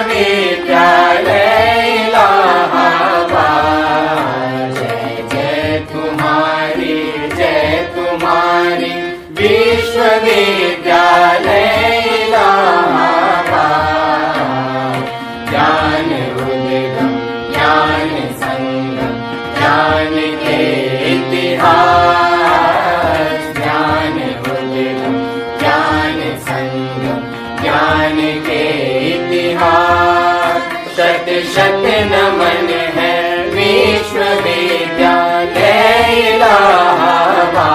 विश्वविद्यालय इलाहाबाद। जय तुम्हारी विश्वविद्यालय इलाहाबाद। ज्ञान उद्गम ज्ञान संगम ज्ञान के इतिहास। ज्ञान उद्गम ज्ञान संगम ज्ञान के इतिहास। शत शत नमन है विश्वविद्यालय इलाहाबाद।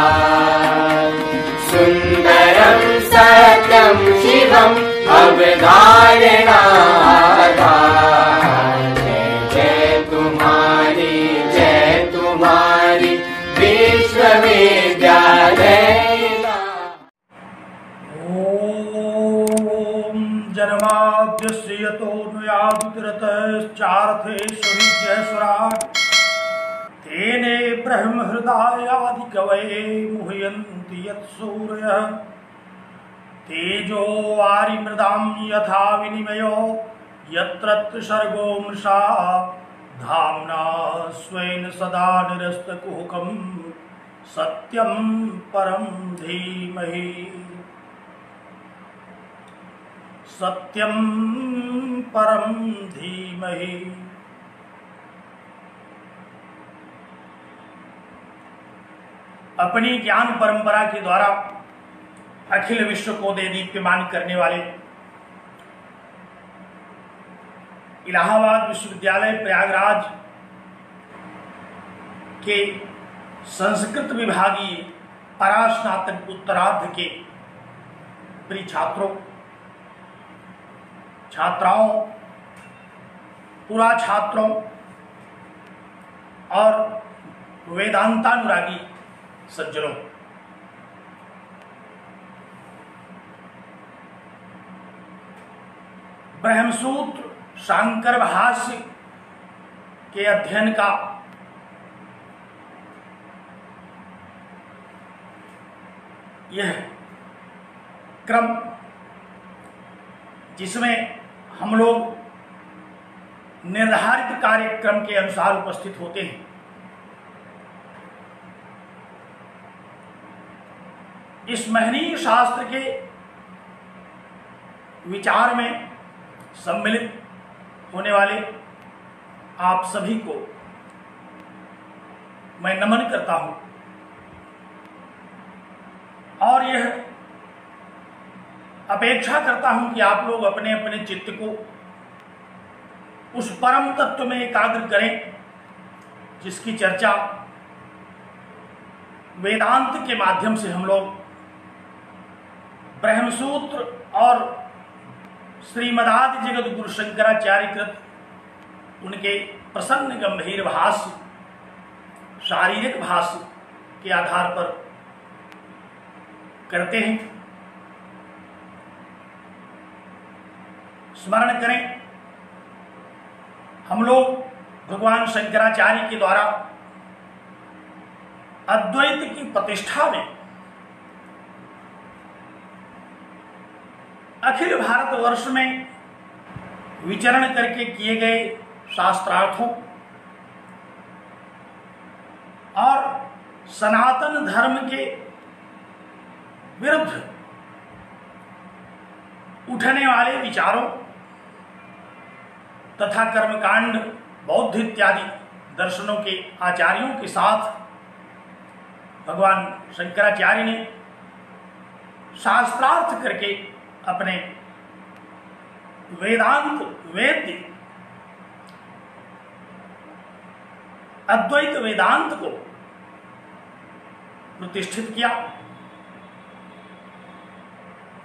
सुंदरम सत्यम शिवम अवधारणाधार। जय तुम्हारी विश्वविद्यालय। ओम जन्माद्यस्य यतोऽन्वयादितरतश्चार्थेष्वभिज्ञस्वराट् तेने ब्रह्महृदायादिकवये मुह्यन्ति यत्सूरयः। तेजो वारिमृदां यथा विनिमयो यत्र त्रिसर्गो मृषा। धाम्ना स्वेन सदा निरस्तकुहकं सत्यं परं धीमहि। सत्यं परं धीमहि। अपनी ज्ञान परंपरा के द्वारा अखिल विश्व को दे दीप्यमान करने वाले इलाहाबाद विश्वविद्यालय प्रयागराज के संस्कृत विभागीय परास्नातक उत्तरार्ध के प्रिय छात्रों छात्राओं पूरा छात्रों और वेदांतानुरागी सज्जनों, ब्रह्मसूत्र शांकर भाष्य के अध्ययन का यह क्रम, जिसमें हम लोग निर्धारित कार्यक्रम के अनुसार उपस्थित होते हैं, इस महनीय शास्त्र के विचार में सम्मिलित होने वाले आप सभी को मैं नमन करता हूं और यह अपेक्षा करता हूं कि आप लोग अपने अपने चित्त को उस परम तत्व में एकाग्र करें जिसकी चर्चा वेदांत के माध्यम से हम लोग ब्रह्मसूत्र और श्रीमदादि जगत गुरु शंकराचार्य कृत उनके प्रसन्न गंभीर भाष्य शारीरिक भाष्य के आधार पर करते हैं। स्मरण करें, हम लोग भगवान शंकराचार्य के द्वारा अद्वैत की प्रतिष्ठा में अखिल भारतवर्ष में विचरण करके किए गए शास्त्रार्थों और सनातन धर्म के विरुद्ध उठने वाले विचारों तथा कर्मकांड बौद्ध इत्यादि दर्शनों के आचार्यों के साथ भगवान शंकराचार्य ने शास्त्रार्थ करके अपने वेदांत वेद्य अद्वैत वेदांत को प्रतिष्ठित किया,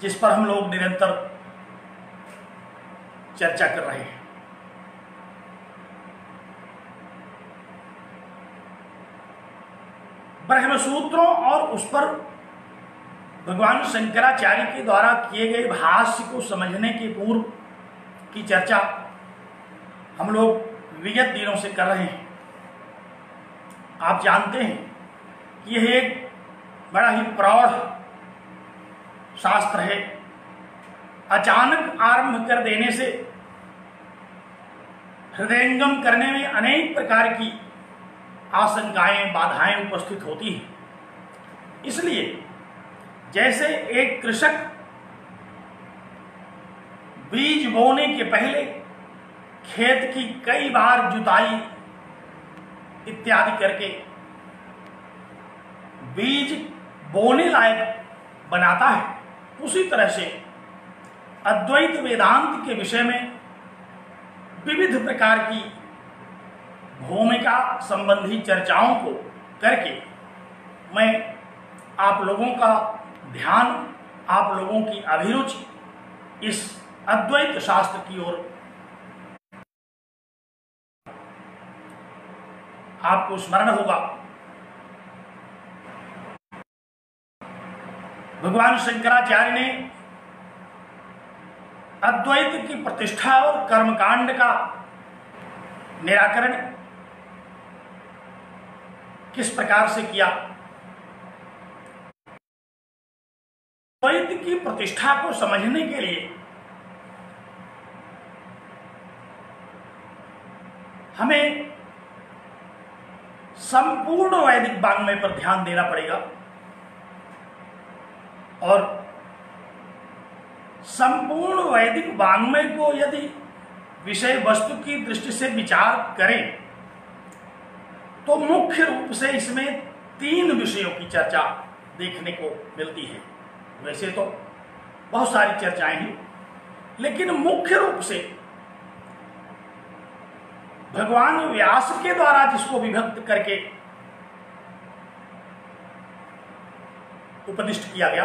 जिस पर हम लोग निरंतर चर्चा कर रहे हैं। ब्रह्मसूत्रों और उस पर भगवान शंकराचार्य के द्वारा किए गए भाष्य को समझने के पूर्व की चर्चा हम लोग विगत दिनों से कर रहे हैं। आप जानते हैं कि यह एक बड़ा ही प्रौढ़ शास्त्र है। अचानक आरंभ कर देने से हृदयंगम करने में अनेक प्रकार की आशंकाएं, बाधाएं उपस्थित होती हैं। इसलिए जैसे एक कृषक बीज बोने के पहले खेत की कई बार जुताई इत्यादि करके बीज बोने लायक बनाता है, उसी तरह से अद्वैत वेदांत के विषय में विविध प्रकार की भूमिका संबंधी चर्चाओं को करके मैं आप लोगों का ध्यान, आप लोगों की अभिरुचि इस अद्वैत शास्त्र की ओर आपको स्मरण होगा। भगवान शंकराचार्य ने अद्वैत की प्रतिष्ठा और कर्मकांड का निराकरण किस प्रकार से किया। अद्वैत की प्रतिष्ठा को समझने के लिए हमें संपूर्ण वैदिक वाङ्मय पर ध्यान देना पड़ेगा और संपूर्ण वैदिक वाङ्मय को यदि विषय वस्तु की दृष्टि से विचार करें तो मुख्य रूप से इसमें 3 विषयों की चर्चा देखने को मिलती है। वैसे तो बहुत सारी चर्चाएं हैं, लेकिन मुख्य रूप से भगवान व्यास के द्वारा जिसको विभक्त करके उपदिष्ट किया गया,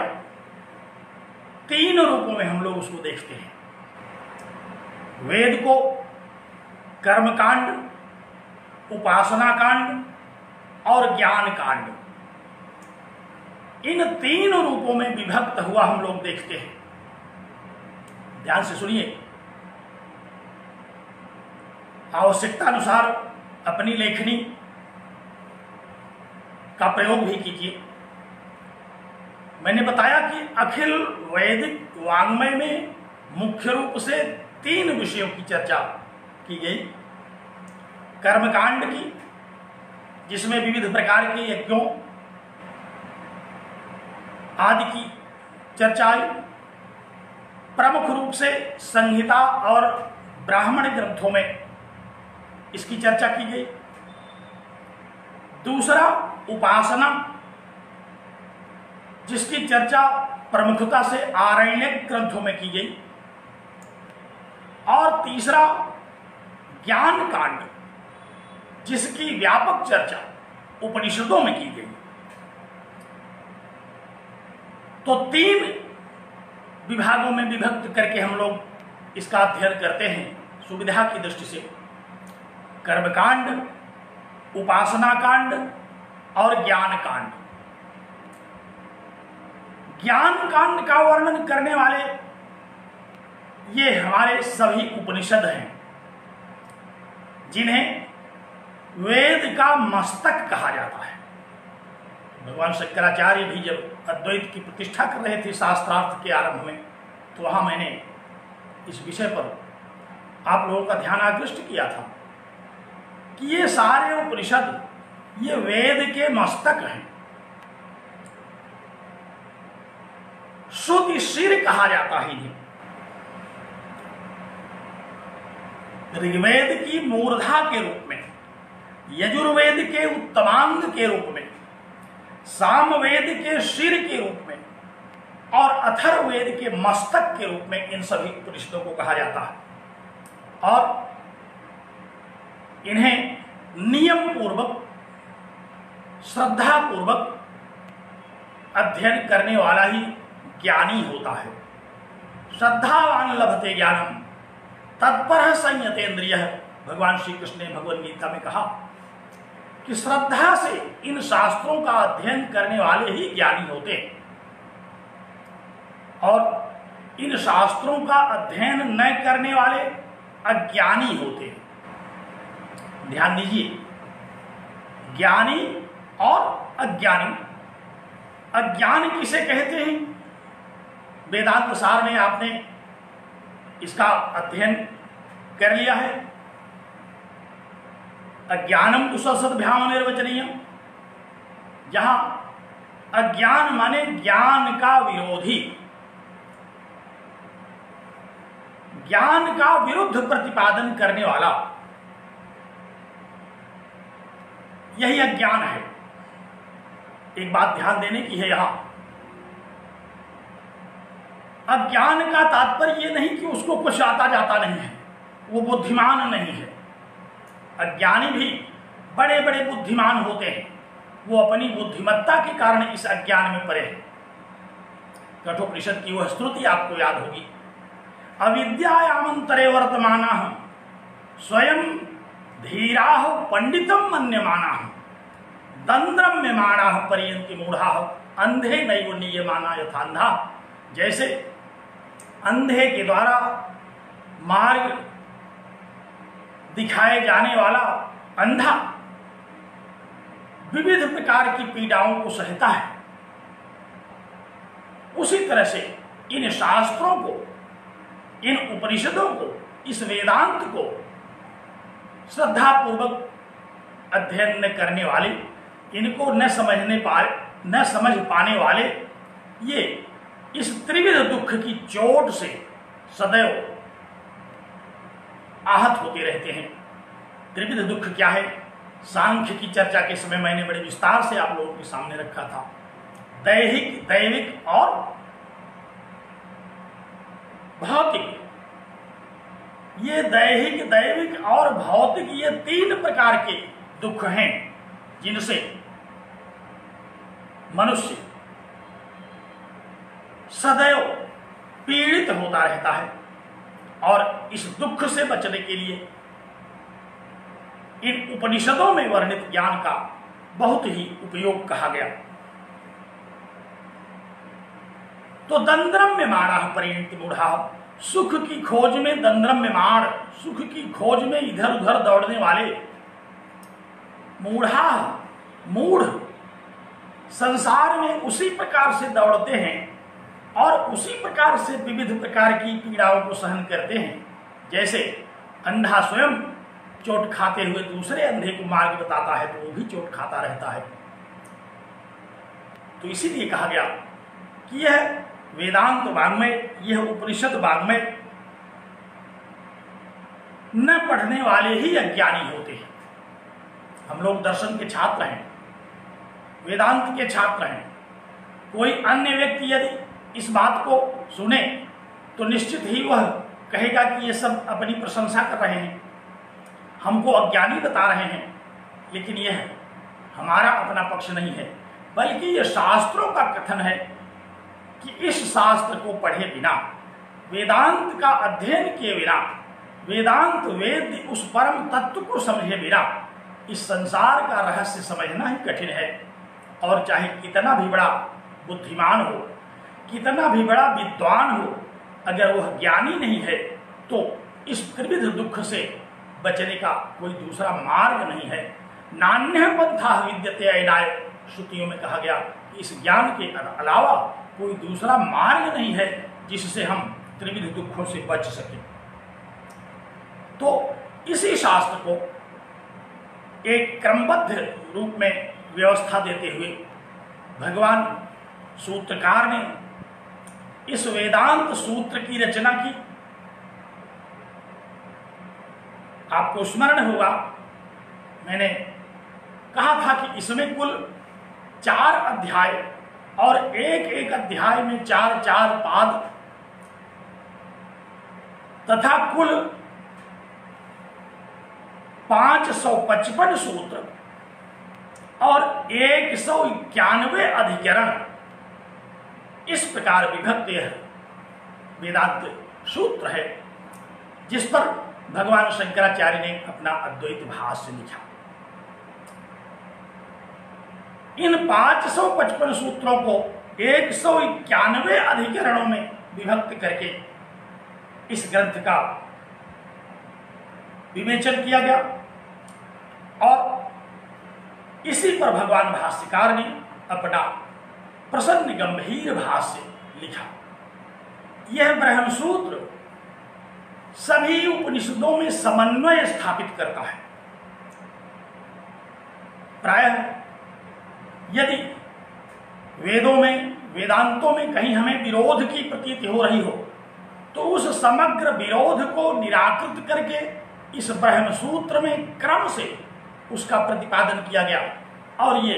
3 रूपों में हम लोग उसको देखते हैं। वेद को कर्मकांड, उपासना कांड और ज्ञान कांड, इन 3 रूपों में विभक्त हुआ हम लोग देखते हैं। ध्यान से सुनिए, आवश्यकता अनुसार अपनी लेखनी का प्रयोग भी कीजिए। मैंने बताया कि अखिल वैदिक वाङ्मय में मुख्य रूप से 3 विषयों की चर्चा की गई। कर्मकांड की, जिसमें विविध प्रकार के यज्ञों आदि की चर्चा आई। प्रमुख रूप से संहिता और ब्राह्मण ग्रंथों में इसकी चर्चा की गई। दूसरा उपासना, जिसकी चर्चा प्रमुखता से आरण्यक ग्रंथों में की गई। और तीसरा ज्ञान कांड, जिसकी व्यापक चर्चा उपनिषदों में की गई। तो 3 विभागों में विभक्त करके हम लोग इसका अध्ययन करते हैं सुविधा की दृष्टि से। कर्मकांड, उपासना कांड और ज्ञान कांड। ज्ञान कांड का वर्णन करने वाले ये हमारे सभी उपनिषद हैं, जिन्हें वेद का मस्तक कहा जाता है। भगवान शंकराचार्य भी जब अद्वैत की प्रतिष्ठा कर रहे थे शास्त्रार्थ के आरंभ में, तो वहां मैंने इस विषय पर आप लोगों का ध्यान आकृष्ट किया था कि ये सारे उपनिषद ये वेद के मस्तक हैं। श्रुति सिर कहा जाता है इन्हें। ऋग्वेद की मूर्धा के रूप में, यजुर्वेद के उत्तमांग के रूप में, सामवेद के सिर के रूप में और अथर्ववेद के मस्तक के रूप में इन सभी उपनिषदों को कहा जाता है। और इन्हें नियम पूर्वक, श्रद्धा पूर्वक अध्ययन करने वाला ही ज्ञानी होता है। श्रद्धावान लभते ज्ञानम तत्पर संयतेन्द्रिय। भगवान श्री कृष्ण ने भगवद गीता में कहा कि श्रद्धा से इन शास्त्रों का अध्ययन करने वाले ही ज्ञानी होते हैं, और इन शास्त्रों का अध्ययन न करने वाले अज्ञानी होते हैं। ध्यान दीजिए, ज्ञानी और अज्ञानी। अज्ञान किसे कहते हैं? वेदांत सार में आपने इसका अध्ययन कर लिया है। अज्ञानम तो सदभ्याम निर्वचनीय, जहां अज्ञान माने ज्ञान का विरोधी, ज्ञान का विरुद्ध प्रतिपादन करने वाला, यही अज्ञान है। एक बात ध्यान देने की है, यहां अज्ञान का तात्पर्य यह नहीं कि उसको कुछ आता जाता नहीं है, वो बुद्धिमान नहीं है। अज्ञानी भी बड़े बड़े बुद्धिमान होते हैं, वो अपनी बुद्धिमत्ता के कारण इस अज्ञान में पड़े हैं। कठोपनिषद की वह स्तुति आपको याद होगी, अविद्यायामंतरे वर्तमानः स्वयं धीराः पंडितम मन्यमानाः दंद्रम्यमाणाः पर्यन्ति मूढ़ाः अंधे नैव नीयमाना यथान्धा। जैसे अंधे के द्वारा मार्ग दिखाए जाने वाला अंधा विविध प्रकार की पीड़ाओं को सहता है, उसी तरह से इन शास्त्रों को, इन उपनिषदों को, इस वेदांत को श्रद्धापूर्वक अध्ययन न करने वाले, इनको न समझ पाने वाले, ये इस त्रिविध दुख की चोट से सदैव आहत होते रहते हैं। त्रिविध दुख क्या है? सांख्य की चर्चा के समय मैंने बड़े विस्तार से आप लोगों के सामने रखा था। दैहिक, दैविक और भौतिक। ये दैहिक, दैविक और भौतिक, ये तीन प्रकार के दुख हैं जिनसे मनुष्य सदैव पीड़ित होता रहता है। और इस दुख से बचने के लिए इन उपनिषदों में वर्णित ज्ञान का बहुत ही उपयोग कहा गया। तो दंद्रम्यमाणाः परिणति मूढ़ाः, सुख की खोज में दंद्रम्यमाण, सुख की खोज में इधर उधर दौड़ने वाले मूढ़ाः, मूढ़ संसार में उसी प्रकार से दौड़ते हैं और उसी प्रकार से विविध प्रकार की पीड़ाओं को सहन करते हैं। जैसे अंधा स्वयं चोट खाते हुए दूसरे अंधे को मार्ग बताता है, तो वो भी चोट खाता रहता है। तो इसीलिए कहा गया कि यह वेदांत वाङ्मय, यह उपनिषद वाङ्मय न पढ़ने वाले ही अज्ञानी होते हैं। हम लोग दर्शन के छात्र हैं, वेदांत के छात्र हैं। कोई अन्य व्यक्ति यदि इस बात को सुने तो निश्चित ही वह कहेगा कि ये सब अपनी प्रशंसा कर रहे हैं, हमको अज्ञानी बता रहे हैं। लेकिन यह हमारा अपना पक्ष नहीं है, बल्कि यह शास्त्रों का कथन है कि इस शास्त्र को पढ़े बिना, वेदांत का अध्ययन किए बिना, वेदांत वेद उस परम तत्व को समझे बिना इस संसार का रहस्य समझना ही कठिन है। और चाहे कितना भी बड़ा बुद्धिमान हो, कितना भी बड़ा विद्वान हो, अगर वह ज्ञानी नहीं है तो इस त्रिविध दुख से बचने का कोई दूसरा मार्ग नहीं है। नान्यः पन्थः विद्यते अयनाय, श्रुतियों में कहा गया कि इस ज्ञान के अलावा कोई दूसरा मार्ग नहीं है जिससे हम त्रिविध दुखों से बच सकें। तो इसी शास्त्र को एक क्रमबद्ध रूप में व्यवस्था देते हुए भगवान सूत्रकार ने इस वेदांत सूत्र की रचना की। आपको स्मरण होगा, मैंने कहा था कि इसमें कुल 4 अध्याय और एक अध्याय में 4 पाद तथा कुल 555 सूत्र और 191 अधिकरण, इस प्रकार विभक्त यह वेदांत सूत्र है जिस पर भगवान शंकराचार्य ने अपना अद्वैत भाष्य लिखा। इन 555 सूत्रों को 191 अधिकरणों में विभक्त करके इस ग्रंथ का विवेचन किया गया और इसी पर भगवान भाष्यकार ने अपना प्रसन्न गंभीर भाष्य लिखा। यह ब्रह्मसूत्र सभी उपनिषदों में समन्वय स्थापित करता है। प्रायः यदि वेदों में, वेदांतों में कहीं हमें विरोध की प्रतीति हो रही हो तो उस समग्र विरोध को निराकृत करके इस ब्रह्म सूत्र में क्रम से उसका प्रतिपादन किया गया और ये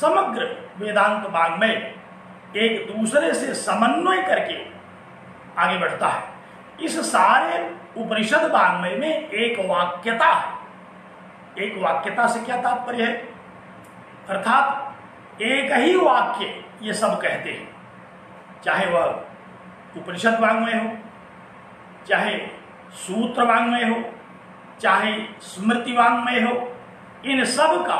समग्र वेदांत वाङ्मय एक दूसरे से समन्वय करके आगे बढ़ता है। इस सारे उपनिषद वाङ्मय में एक वाक्यता है। एक वाक्यता से क्या तात्पर्य है? अर्थात एक ही वाक्य ये सब कहते हैं, चाहे वह उपनिषद वाङ्मय हो, चाहे सूत्र वाङ्मय हो, चाहे स्मृति वाङ्मय हो, इन सब का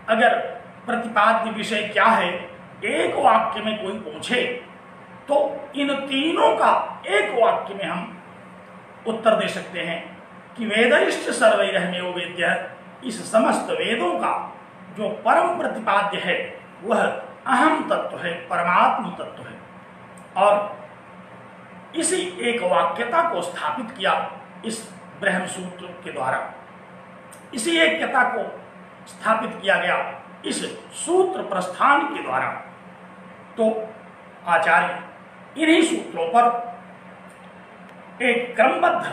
अगर प्रतिपाद्य विषय क्या है एक वाक्य में कोई पूछे तो इन तीनों का एक वाक्य में हम उत्तर दे सकते हैं कि वेदैश्च सर्वैरहमेव वेद्यः, इस समस्त वेदों का जो परम प्रतिपाद्य है वह अहम तत्व है, परमात्म तत्व है। और इसी एक वाक्यता को स्थापित किया इस ब्रह्म सूत्र के द्वारा। इसी एकता को स्थापित किया गया इस सूत्र प्रस्थान के द्वारा। तो आचार्य इन्हीं सूत्रों पर एक क्रमबद्ध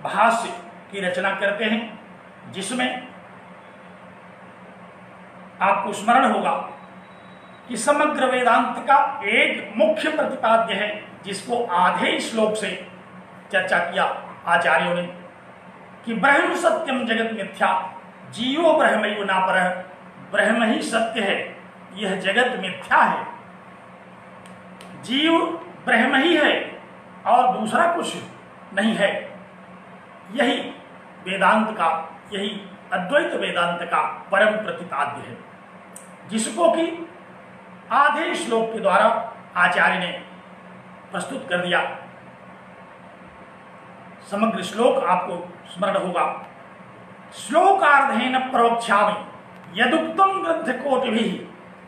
भाष्य की रचना करते हैं, जिसमें आपको स्मरण होगा कि समग्र वेदांत का एक मुख्य प्रतिपाद्य है जिसको आधे श्लोक से चर्चा किया आचार्यों ने कि ब्रह्म सत्यम जगत मिथ्या जीवो ब्रह्मैव नापरः, ब्रह्म ही सत्य है, यह जगत मिथ्या है। जीव ब्रह्म ही है और दूसरा कुछ नहीं है। यही वेदांत का, यही अद्वैत वेदांत का परम प्रतिपाद्य है, जिसको कि आधे श्लोक के द्वारा आचार्य ने प्रस्तुत कर दिया। समग्र श्लोक आपको स्मरण होगा। श्लोकार्धेन प्रवक्ष्यामि यदुक्तम ग्रंथ कोटिभिः,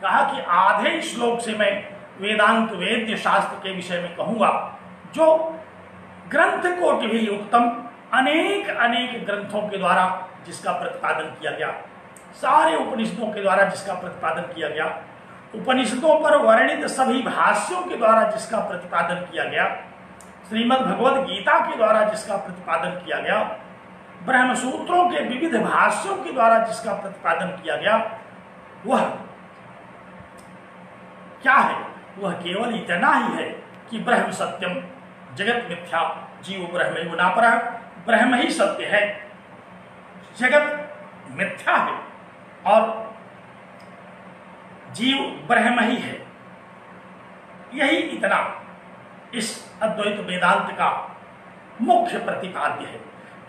कहा कि आधे श्लोक से मैं वेदांत वेद्य शास्त्र के विषय में कहूंगा जो ग्रंथ कोटिभिः उत्तम, अनेक अनेक ग्रंथों के द्वारा जिसका प्रतिपादन किया गया, सारे उपनिषदों के द्वारा जिसका प्रतिपादन किया गया, उपनिषदों पर वर्णित सभी भाष्यों के द्वारा जिसका प्रतिपादन किया गया, श्रीमद् भगवद गीता के द्वारा जिसका प्रतिपादन किया गया, ब्रह्म सूत्रों के विविध भाष्यों के द्वारा जिसका प्रतिपादन किया गया, वह क्या है? वह केवल इतना ही है कि ब्रह्म सत्यम जगत मिथ्या जीव ब्रह्मैव नापरः, ब्रह्म ही सत्य है, जगत मिथ्या है और जीव ब्रह्म ही है। यही इतना इस अद्वैत वेदांत का मुख्य प्रतिपाद्य है।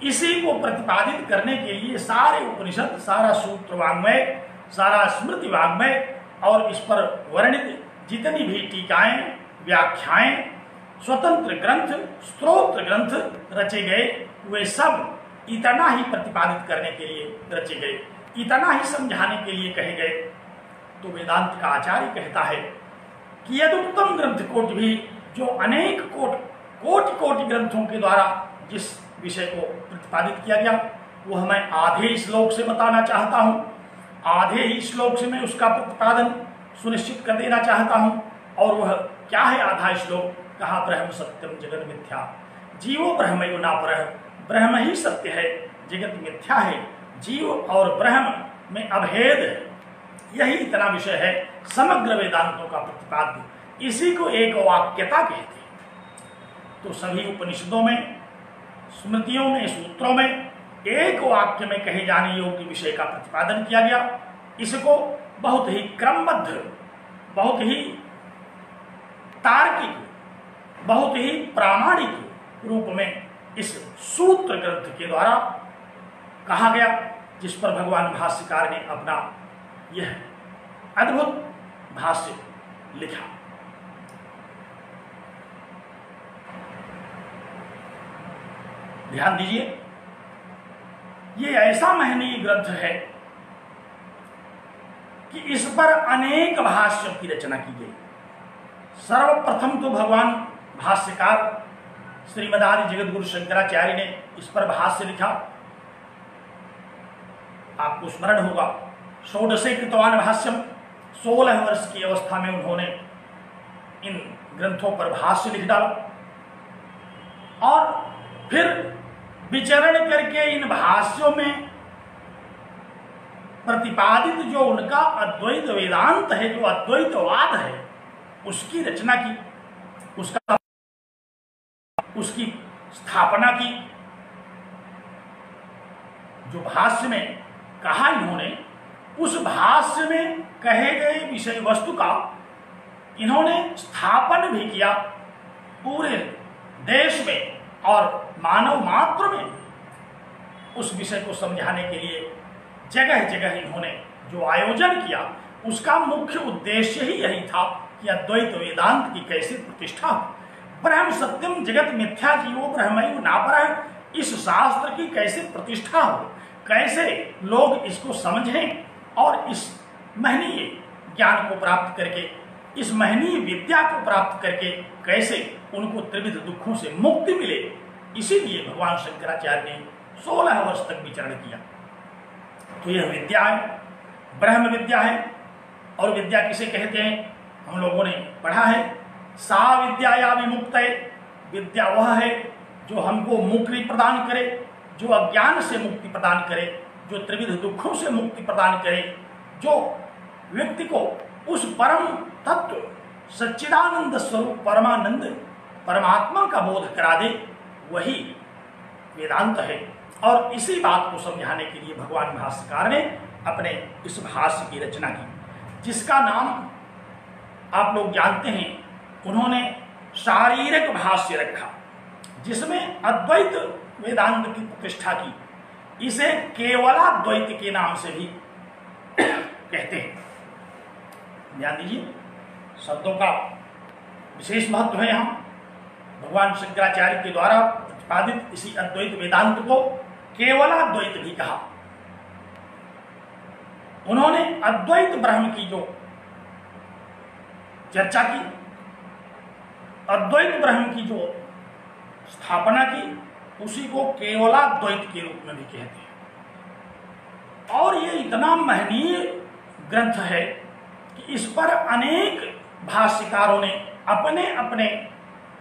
इसी को प्रतिपादित करने के लिए सारे उपनिषद, सारा सूत्र वाङ्मय, सारा स्मृति वाङ्मय और इस पर वर्णित जितनी भी टीकाएं, व्याख्याएं, स्वतंत्र ग्रंथ, स्तोत्र ग्रंथ रचे गए, वे सब इतना ही प्रतिपादित करने के लिए रचे गए, इतना ही समझाने के लिए कहे गए। तो वेदांत का आचार्य कहता है कि यदुक्तम ग्रंथ कोटि भी, जो अनेक कोटि ग्रंथों के द्वारा जिस विषय को प्रतिपादित किया गया, वह मैं आधे श्लोक से बताना चाहता हूं। आधे ही श्लोक से मैं उसका प्रतिपादन सुनिश्चित कर देना चाहता हूं। और वह क्या है आधा श्लोक? कहा ब्रह्म सत्यम जगत मिथ्या जीवो ब्रह्मैव नापरः, ब्रह्म ही सत्य है, जगत मिथ्या है, जीव और ब्रह्म में अभेद है। यही इतना विषय है समग्र वेदांतों का प्रतिपाद्य। इसी को एक वाक्यता कहते हैं। तो सभी उपनिषदों में, स्मृतियों में, सूत्रों में एक वाक्य में कहे जाने योग्य विषय का प्रतिपादन किया गया। इसको बहुत ही क्रमबद्ध, बहुत ही तार्किक, बहुत ही प्रामाणिक रूप में इस सूत्र ग्रंथ के द्वारा कहा गया, जिस पर भगवान भाष्यकार ने अपना यह अद्भुत भाष्य लिखा। ध्यान दीजिए, ये ऐसा महनीय ग्रंथ है कि इस पर अनेक भाष्यों की रचना की गई। सर्वप्रथम तो भगवान भाष्यकार श्रीमदादि जगत गुरु शंकराचार्य ने इस पर भाष्य लिखा। आपको स्मरण होगा षोडशे कृतवान भाष्यम, 16 वर्ष की अवस्था में उन्होंने इन ग्रंथों पर भाष्य लिख डाला और फिर विचरण करके इन भाष्यों में प्रतिपादित जो उनका अद्वैत वेदांत है, जो अद्वैतवाद है, उसकी रचना की, उसकी स्थापना की। जो भाष्य में कहा इन्होंने, उस भाष्य में कहे गए विषय वस्तु का इन्होंने स्थापन भी किया पूरे देश में और मानव मात्र में। उस विषय को समझाने के लिए जगह जगह इन्होंने जो आयोजन किया, उसका मुख्य उद्देश्य ही यही था कि अद्वैत वेदांत की कैसे प्रतिष्ठा हो, ब्रह्म सत्यम जगत मिथ्या जीवो ब्रह्मैव नापरः, इस शास्त्र की कैसे प्रतिष्ठा हो, कैसे लोग इसको समझें और इस महनीय ज्ञान को प्राप्त करके, इस महनीय विद्या को प्राप्त करके कैसे उनको त्रिविध दुखों से मुक्ति मिले। इसीलिए भगवान शंकराचार्य ने 16 वर्ष तक विचरण किया। तो यह विद्या है, ब्रह्म विद्या है। और विद्या किसे कहते हैं, हम लोगों ने पढ़ा है, सा विद्या या विमुक्त है। विद्या वह है जो हमको मुक्ति प्रदान करे, जो अज्ञान से मुक्ति प्रदान करे, जो त्रिविध दुखों से मुक्ति प्रदान करे, जो व्यक्ति को उस परम तत्व सच्चिदानंद स्वरूप परमानंद परमात्मा का बोध करा दे, वही वेदांत है। और इसी बात को समझाने के लिए भगवान भाष्यकार ने अपने इस भाष्य की रचना की, जिसका नाम आप लोग जानते हैं, उन्होंने शारीरिक भाष्य रखा, जिसमें अद्वैत वेदांत की प्रतिष्ठा की। इसे केवलाद्वैत के नाम से भी कहते हैं। ध्यान दीजिए, शब्दों का विशेष महत्व है। यहाँ भगवान शंकराचार्य के द्वारा प्रतिपादित इसी अद्वैत वेदांत को केवलाद्वैत भी कहा। उन्होंने अद्वैत ब्रह्म की जो चर्चा की, अद्वैत ब्रह्म की जो स्थापना की, उसी को केवलाद्वैत के रूप में भी कहते हैं। और ये इतना महनीय ग्रंथ है कि इस पर अनेक भाष्यकारों ने अपने अपने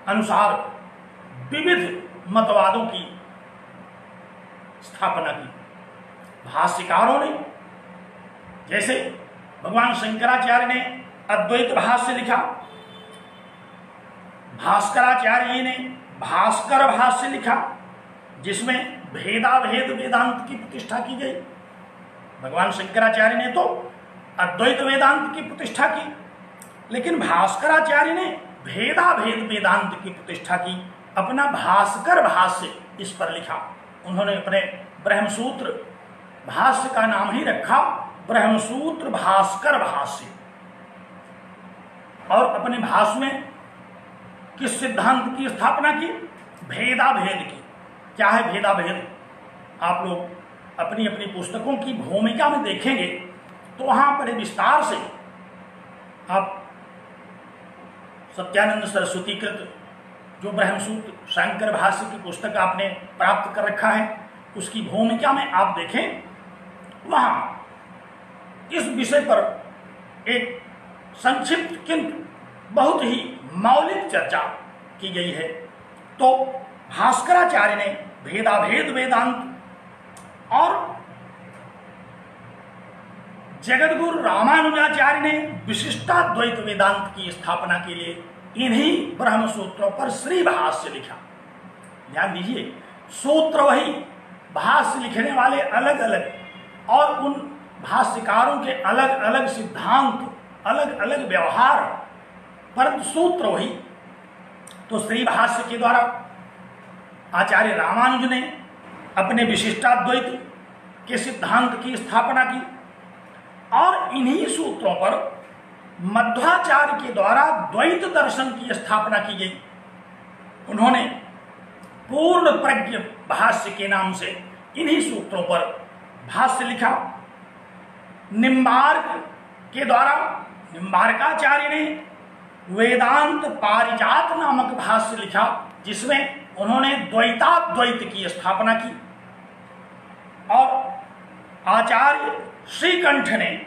अनुसार विविध मतवादों की स्थापना की। भाष्यकारों ने, जैसे भगवान शंकराचार्य ने अद्वैत भाष्य लिखा, भास्कराचार्य ने भास्कर भाष्य लिखा, जिसमें भेदाभेद वेदांत की प्रतिष्ठा की गई। भगवान शंकराचार्य ने तो अद्वैत वेदांत की प्रतिष्ठा की, लेकिन भास्कराचार्य ने भेदाभेद वेदांत की प्रतिष्ठा की। अपना भास्कर भाष्य इस पर लिखा। उन्होंने अपने ब्रह्मसूत्र भाष्य का नाम ही रखा ब्रह्मसूत्र भास्कर भाष्य। और अपने भाष्य में किस सिद्धांत की स्थापना की? भेदाभेद की। क्या है भेदाभेद? आप लोग अपनी अपनी पुस्तकों की भूमिका में देखेंगे तो वहां बड़े विस्तार से आप सत्यानंद सरस्वती कृत जो ब्रह्मसूत्र शंकर भाष्य की पुस्तक आपने प्राप्त कर रखा है, उसकी भूमिका में आप देखें, वहां इस विषय पर एक संक्षिप्त किंतु बहुत ही मौलिक चर्चा की गई है। तो भास्कराचार्य ने भेदाभेद वेदांत और जगद्गुरु रामानुजाचार्य ने विशिष्टाद्वैत वेदांत की स्थापना के लिए इन्हीं ब्रह्मसूत्रों पर श्री भाष्य लिखा। ध्यान दीजिए, सूत्र वही, भाष्य लिखने वाले अलग अलग, और उन भाष्यकारों के अलग अलग सिद्धांत, अलग अलग व्यवहार, परंतु सूत्र वही। तो श्री भाष्य के द्वारा आचार्य रामानुज ने अपने विशिष्टाद्वैत के सिद्धांत की स्थापना की, और इन्हीं सूत्रों पर मध्वाचार्य के द्वारा द्वैत दर्शन की स्थापना की गई। उन्होंने पूर्ण प्रज्ञ भाष्य के नाम से इन्हीं सूत्रों पर भाष्य लिखा। निम्बार्क के द्वारा निम्बार्काचार्य ने वेदांत पारिजात नामक भाष्य लिखा, जिसमें उन्होंने द्वैताद्वैत की स्थापना की। और आचार्य श्रीकंठ ने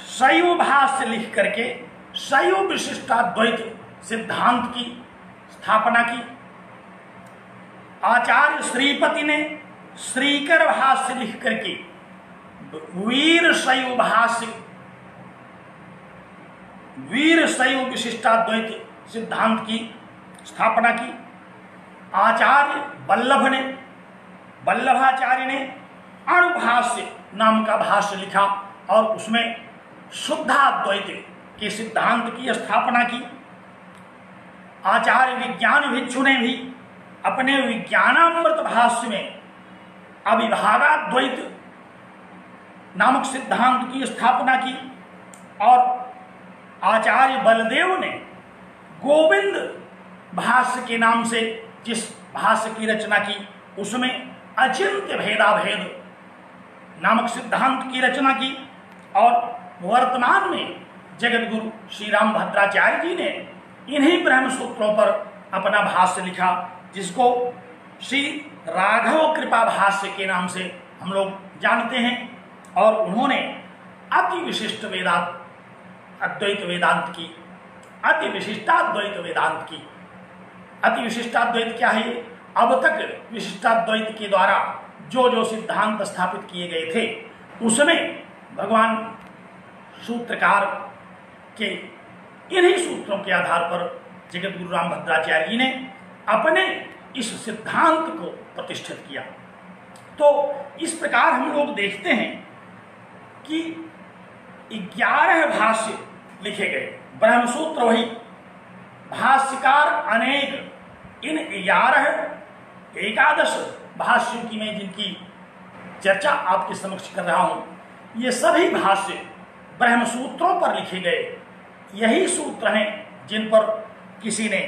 शैव भाष्य लिख करके शैव विशिष्टाद्वैत सिद्धांत की स्थापना की। आचार्य श्रीपति ने श्रीकर भाष्य लिख करके वीर शैव विशिष्टाद्वैत सिद्धांत की स्थापना की। आचार्य वल्लभाचार्य ने अणुभाष्य नाम का भाष्य लिखा और उसमें शुद्धाद्वैत के सिद्धांत की स्थापना की। आचार्य विज्ञान भिक्षु ने भी अपने विज्ञानामृत भाष्य में अविभागाद्वैत नामक सिद्धांत की स्थापना की। और आचार्य बलदेव ने गोविंद भाष्य के नाम से जिस भाष्य की रचना की उसमें अचिंत्य भेदाभेद नामक सिद्धांत की रचना की। और वर्तमान में जगत गुरु श्री राम भद्राचार्य जी ने इन्हीं ब्रह्म सूत्रों पर अपना भाष्य लिखा, जिसको श्री राघव कृपा भाष्य के नाम से हम लोग जानते हैं। और उन्होंने अति विशिष्ट अद्वैत वेदांत की, अति विशिष्टाद्वैत वेदांत की। अति विशिष्टाद्वैत क्या है? अब तक विशिष्टाद्वैत के द्वारा जो जो सिद्धांत स्थापित किए गए थे उसमें भगवान सूत्रकार के इन्हीं सूत्रों के आधार पर जगत गुरु राम भद्राचार्य जी ने अपने इस सिद्धांत को प्रतिष्ठित किया। तो इस प्रकार हम लोग देखते हैं कि 11 भाष्य लिखे गए, ब्रह्मसूत्र वही, भाष्यकार अनेक। इन 11 भाष्यों की मैं जिनकी चर्चा आपके समक्ष कर रहा हूं, ये सभी भाष्य ब्रह्मसूत्रों पर लिखे गए। यही सूत्र हैं जिन पर किसी ने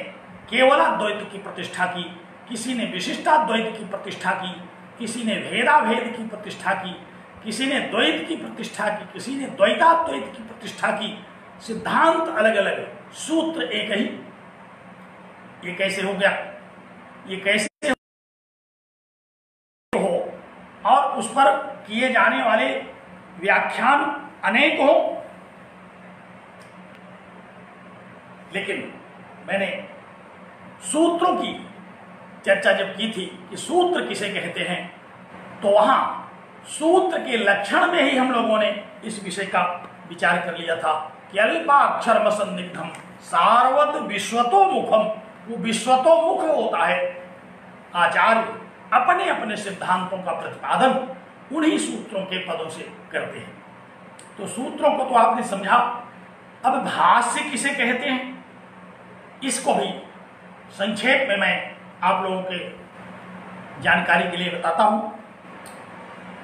केवलाद्वैत की प्रतिष्ठा की, किसी ने विशिष्टाद्वैत की प्रतिष्ठा की, किसी ने भेदाभेद की प्रतिष्ठा की, किसी ने द्वैत की प्रतिष्ठा की, किसी ने द्वैताद्वैत की प्रतिष्ठा की। सिद्धांत अलग अलग, सूत्र एक ही। ये कैसे हो गया? ये कैसे हो? और उस पर किए जाने वाले व्याख्यान अनेक हो। लेकिन मैंने सूत्रों की चर्चा जब की थी कि सूत्र किसे कहते हैं, तो वहां सूत्र के लक्षण में ही हम लोगों ने इस विषय का विचार कर लिया था कि अल्पाक्षरम संदिग्धम सार्वत विश्वतो मुखम। वो विश्वतो मुख होता है। आचार्य अपने अपने सिद्धांतों का प्रतिपादन उन्हीं सूत्रों के पदों से करते हैं। तो सूत्रों को तो आपने समझा। अब भाष्य किसे कहते हैं, इसको भी संक्षेप में मैं आप लोगों के जानकारी के लिए बताता हूं।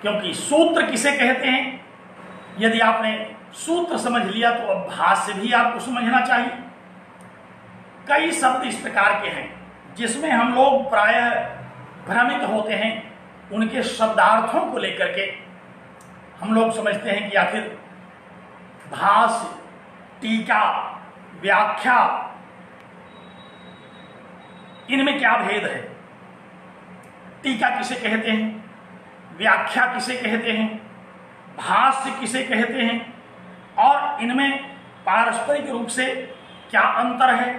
क्योंकि सूत्र किसे कहते हैं, यदि आपने सूत्र समझ लिया तो अब भाष्य भी आपको समझना चाहिए। कई शब्द इस प्रकार के हैं जिसमें हम लोग प्रायः भ्रमित होते हैं। उनके शब्दार्थों को लेकर के हम लोग समझते हैं कि आखिर भाष्य, टीका, व्याख्या, इनमें क्या भेद है। टीका किसे कहते हैं, व्याख्या किसे कहते हैं, भाष्य किसे कहते हैं, और इनमें पारस्परिक रूप से क्या अंतर है।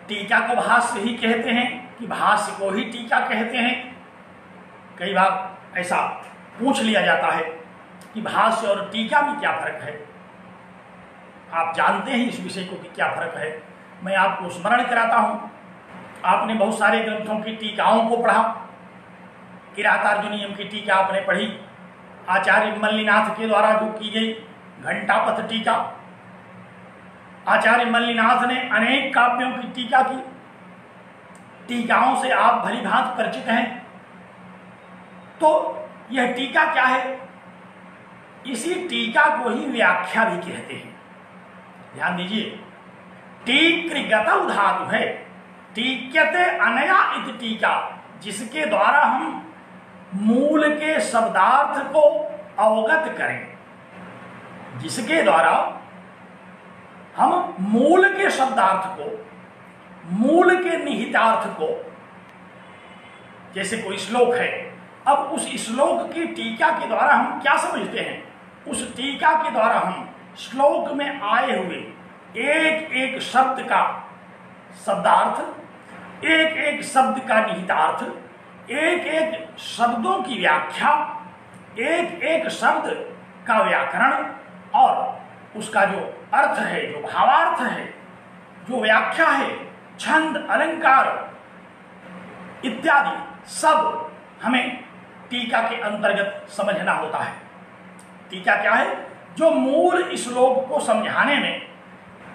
टीका को भाष्य ही कहते हैं कि भाष्य को ही टीका कहते हैं। कई बार ऐसा पूछ लिया जाता है कि भाष्य और टीका में क्या फर्क है। आप जानते हैं इस विषय को कि क्या फर्क है। मैं आपको स्मरण कराता हूं। आपने बहुत सारे ग्रंथों की टीकाओं को पढ़ा। किरातार्जुनीयम की टीका आपने पढ़ी, आचार्य मल्लिनाथ के द्वारा जो की गई घंटापथ टीका। आचार्य मल्लिनाथ ने अनेक काव्यों की टीका की। टीकाओं से आप भली भांति परिचित हैं। तो यह टीका क्या है? इसी टीका को ही व्याख्या भी कहते हैं। ध्यान दीजिए, टीकृगतौ धातु है, टीक्यते अनया इति टीका, जिसके द्वारा हम मूल के शब्दार्थ को अवगत करें, जिसके द्वारा हम मूल के शब्दार्थ को, मूल के निहितार्थ को, जैसे कोई श्लोक है, अब उस श्लोक की टीका के द्वारा हम क्या समझते हैं? उस टीका के द्वारा हम श्लोक में आए हुए एक एक शब्द का शब्दार्थ, एक एक शब्द का निहितार्थ, एक एक शब्दों की व्याख्या, एक एक शब्द का व्याकरण और उसका जो अर्थ है, जो भावार्थ है, जो व्याख्या है, छंद, अलंकार इत्यादि सब हमें टीका के अंतर्गत समझना होता है। टीका क्या है? जो मूल श्लोक को समझाने में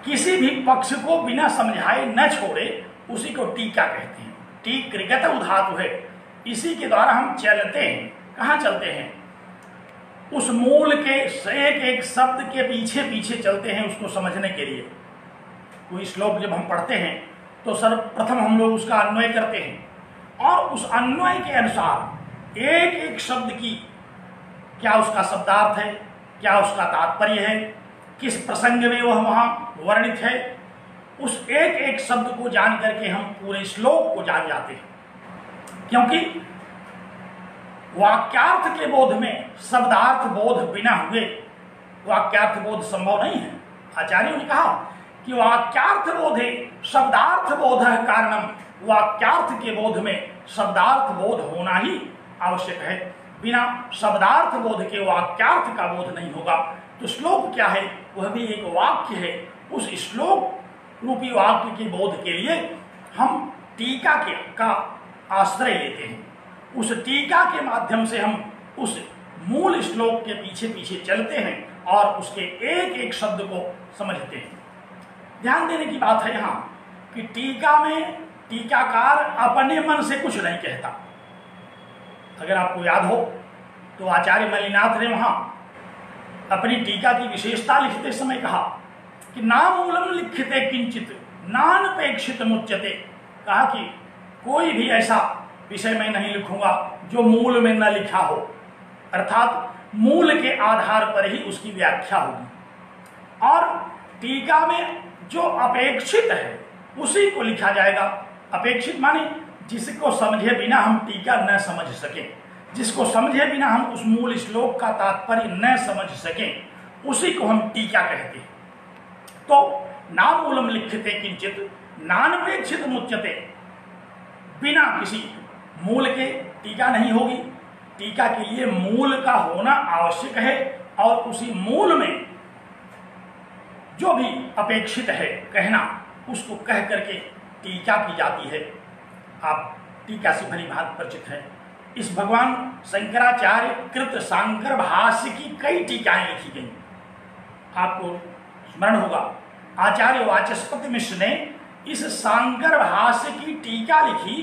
किसी भी पक्ष को बिना समझाए न छोड़े, उसी को टीका कहते हैं। टीकृगत धातु है, इसी के द्वारा हम चलते हैं। कहाँ चलते हैं? उस मूल के एक एक शब्द के पीछे पीछे चलते हैं उसको समझने के लिए। कोई श्लोक जब हम पढ़ते हैं तो सर्वप्रथम हम लोग उसका अन्वय करते हैं और उस अन्वय के अनुसार एक एक शब्द की क्या उसका शब्दार्थ है, क्या उसका तात्पर्य है, किस प्रसंग में वह वहां वर्णित है, उस एक एक शब्द को जान करके हम पूरे श्लोक को जान जाते हैं। क्योंकि वाक्यार्थ के बोध में शब्दार्थ बोध बिना हुए वाक्यार्थ बोध संभव नहीं है। आचार्यों ने कहा कि वाक्यार्थ बोधे शब्दार्थ बोध कारणम, वाक्यार्थ के बोध में शब्दार्थ बोध होना ही आवश्यक है। बिना शब्दार्थ बोध के वाक्यार्थ का बोध नहीं होगा। तो श्लोक क्या है? वह भी एक वाक्य है। उस श्लोक रूपी वाक्य के बोध के लिए हम टीका का आश्रय लेते हैं। उस टीका के माध्यम से हम उस मूल श्लोक के पीछे पीछे चलते हैं और उसके एक एक शब्द को समझते हैं। ध्यान देने की बात है यहाँ कि टीका में टीकाकार अपने मन से कुछ नहीं कहता। अगर आपको याद हो तो आचार्य मलिनाथ ने वहां अपनी टीका की विशेषता लिखते समय कहा कि नामूलम लिखिते किंचित नानपेक्षित मुच्यते। कहा कि कोई भी ऐसा विषय मैं नहीं लिखूंगा जो मूल में न लिखा हो, अर्थात मूल के आधार पर ही उसकी व्याख्या होगी और टीका में जो अपेक्षित है उसी को लिखा जाएगा। अपेक्षित माने जिसको समझे बिना हम टीका न समझ सके, जिसको समझे बिना हम उस मूल श्लोक का तात्पर्य न समझ सके, उसी को हम टीका कहते हैं। तो नामूलम लिखते किंचित नानपेक्षित मुच्यते, बिना किसी मूल के टीका नहीं होगी। टीका के लिए मूल का होना आवश्यक है और उसी मूल में जो भी अपेक्षित है कहना, उसको कह करके टीका की जाती है। आप टीका से भली भांति परिचित हैं। इस भगवान शंकराचार्य कृत शांकर भाष्य की कई टीकाएं लिखी गई। आपको स्मरण होगा आचार्य वाचस्पति मिश्र ने इस शांकर भाष्य की टीका लिखी,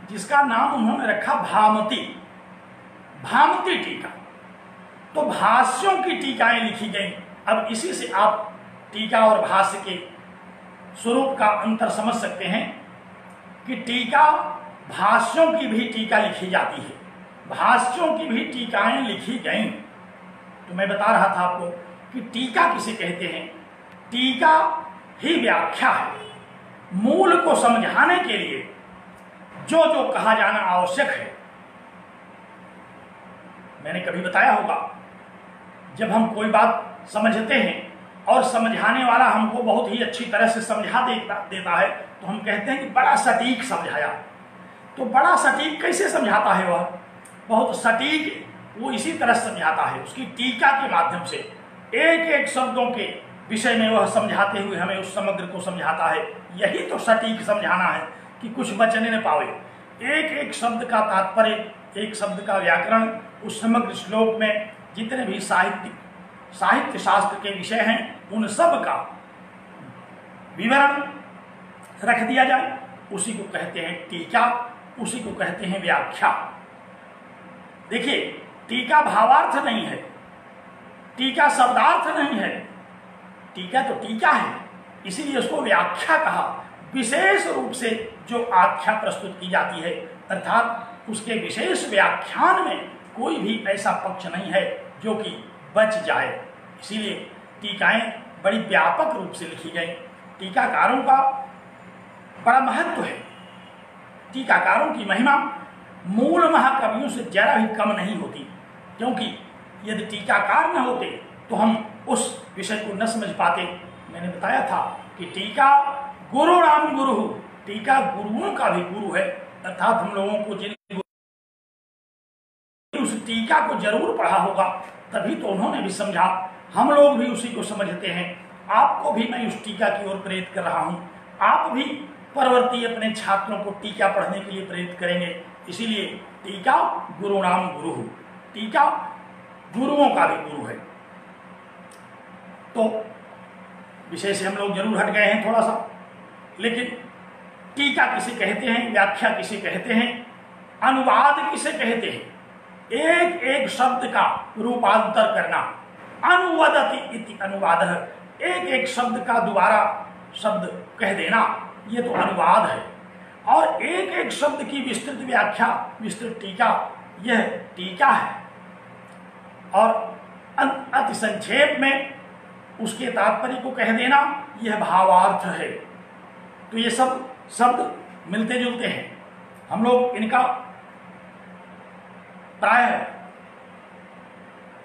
जिसका नाम उन्होंने रखा भामती, भामती टीका। तो भाष्यों की टीकाएं लिखी गई। अब इसी से आप टीका और भाष्य के स्वरूप का अंतर समझ सकते हैं कि टीका भाष्यों की भी टीका लिखी जाती है, भाष्यों की भी टीकाएं लिखी गई। तो मैं बता रहा था आपको कि टीका किसे कहते हैं। टीका ही व्याख्या है। मूल को समझाने के लिए जो जो कहा जाना आवश्यक है, मैंने कभी बताया होगा, जब हम कोई बात समझते हैं और समझाने वाला हमको बहुत ही अच्छी तरह से समझा देता है तो हम कहते हैं कि बड़ा सटीक समझाया। तो बड़ा सटीक कैसे समझाता है वह? बहुत सटीक वो इसी तरह समझाता है, उसकी टीका के माध्यम से एक एक शब्दों के विषय में वह समझाते हुए हमें उस समग्र को समझाता है। यही तो सटीक समझाना है कि कुछ बचने न पावे। एक एक शब्द का तात्पर्य, एक शब्द का व्याकरण, उस समग्र श्लोक में जितने भी साहित्य शास्त्र के विषय हैं उन सब का विवरण रख दिया जाए। उसी को कहते हैं टीका, उसी को कहते हैं व्याख्या। देखिए, टीका भावार्थ नहीं है, टीका शब्दार्थ नहीं है, टीका तो टीका है, इसीलिए उसको व्याख्या कहा। विशेष रूप से जो आख्या प्रस्तुत की जाती है, अर्थात उसके विशेष व्याख्यान में कोई भी ऐसा पक्ष नहीं है जो कि बच जाए। इसीलिए टीकाएं बड़ी व्यापक रूप से लिखी गई। टीकाकारों का बड़ा महत्व है। टीकाकारों की महिमा मूल महाकवियों से जरा भी कम नहीं होती, क्योंकि यदि टीकाकार न होते तो हम उस विषय को न समझ पाते। मैंने बताया था कि टीका गुरु राम गुरु, टीका गुरुओं का भी गुरु है, अर्थात हम लोगों को जिन उस टीका को जरूर पढ़ा होगा तभी तो उन्होंने भी समझा, हम लोग भी उसी को समझते हैं। आपको भी मैं उस टीका की ओर प्रेरित कर रहा हूँ, आप भी परवर्ती अपने छात्रों को टीका पढ़ने के लिए प्रेरित करेंगे। इसीलिए टीका गुरु नाम गुरु, टीका गुरुओं का भी गुरु है। तो विषय से हम लोग जरूर हट गए हैं थोड़ा सा, लेकिन टीका किसे कहते हैं, व्याख्या किसे कहते हैं, अनुवाद किसे कहते हैं, एक एक शब्द का रूपांतर करना, अनुवदति इति अनुवादः, एक एक शब्द का दोबारा शब्द कह देना, ये तो अनुवाद है। और एक एक शब्द की विस्तृत व्याख्या, विस्तृत टीका, यह टीका है। और अति संक्षेप में उसके तात्पर्य को कह देना, यह भावार्थ है। तो ये सब शब्द मिलते जुलते हैं, हम लोग इनका प्राय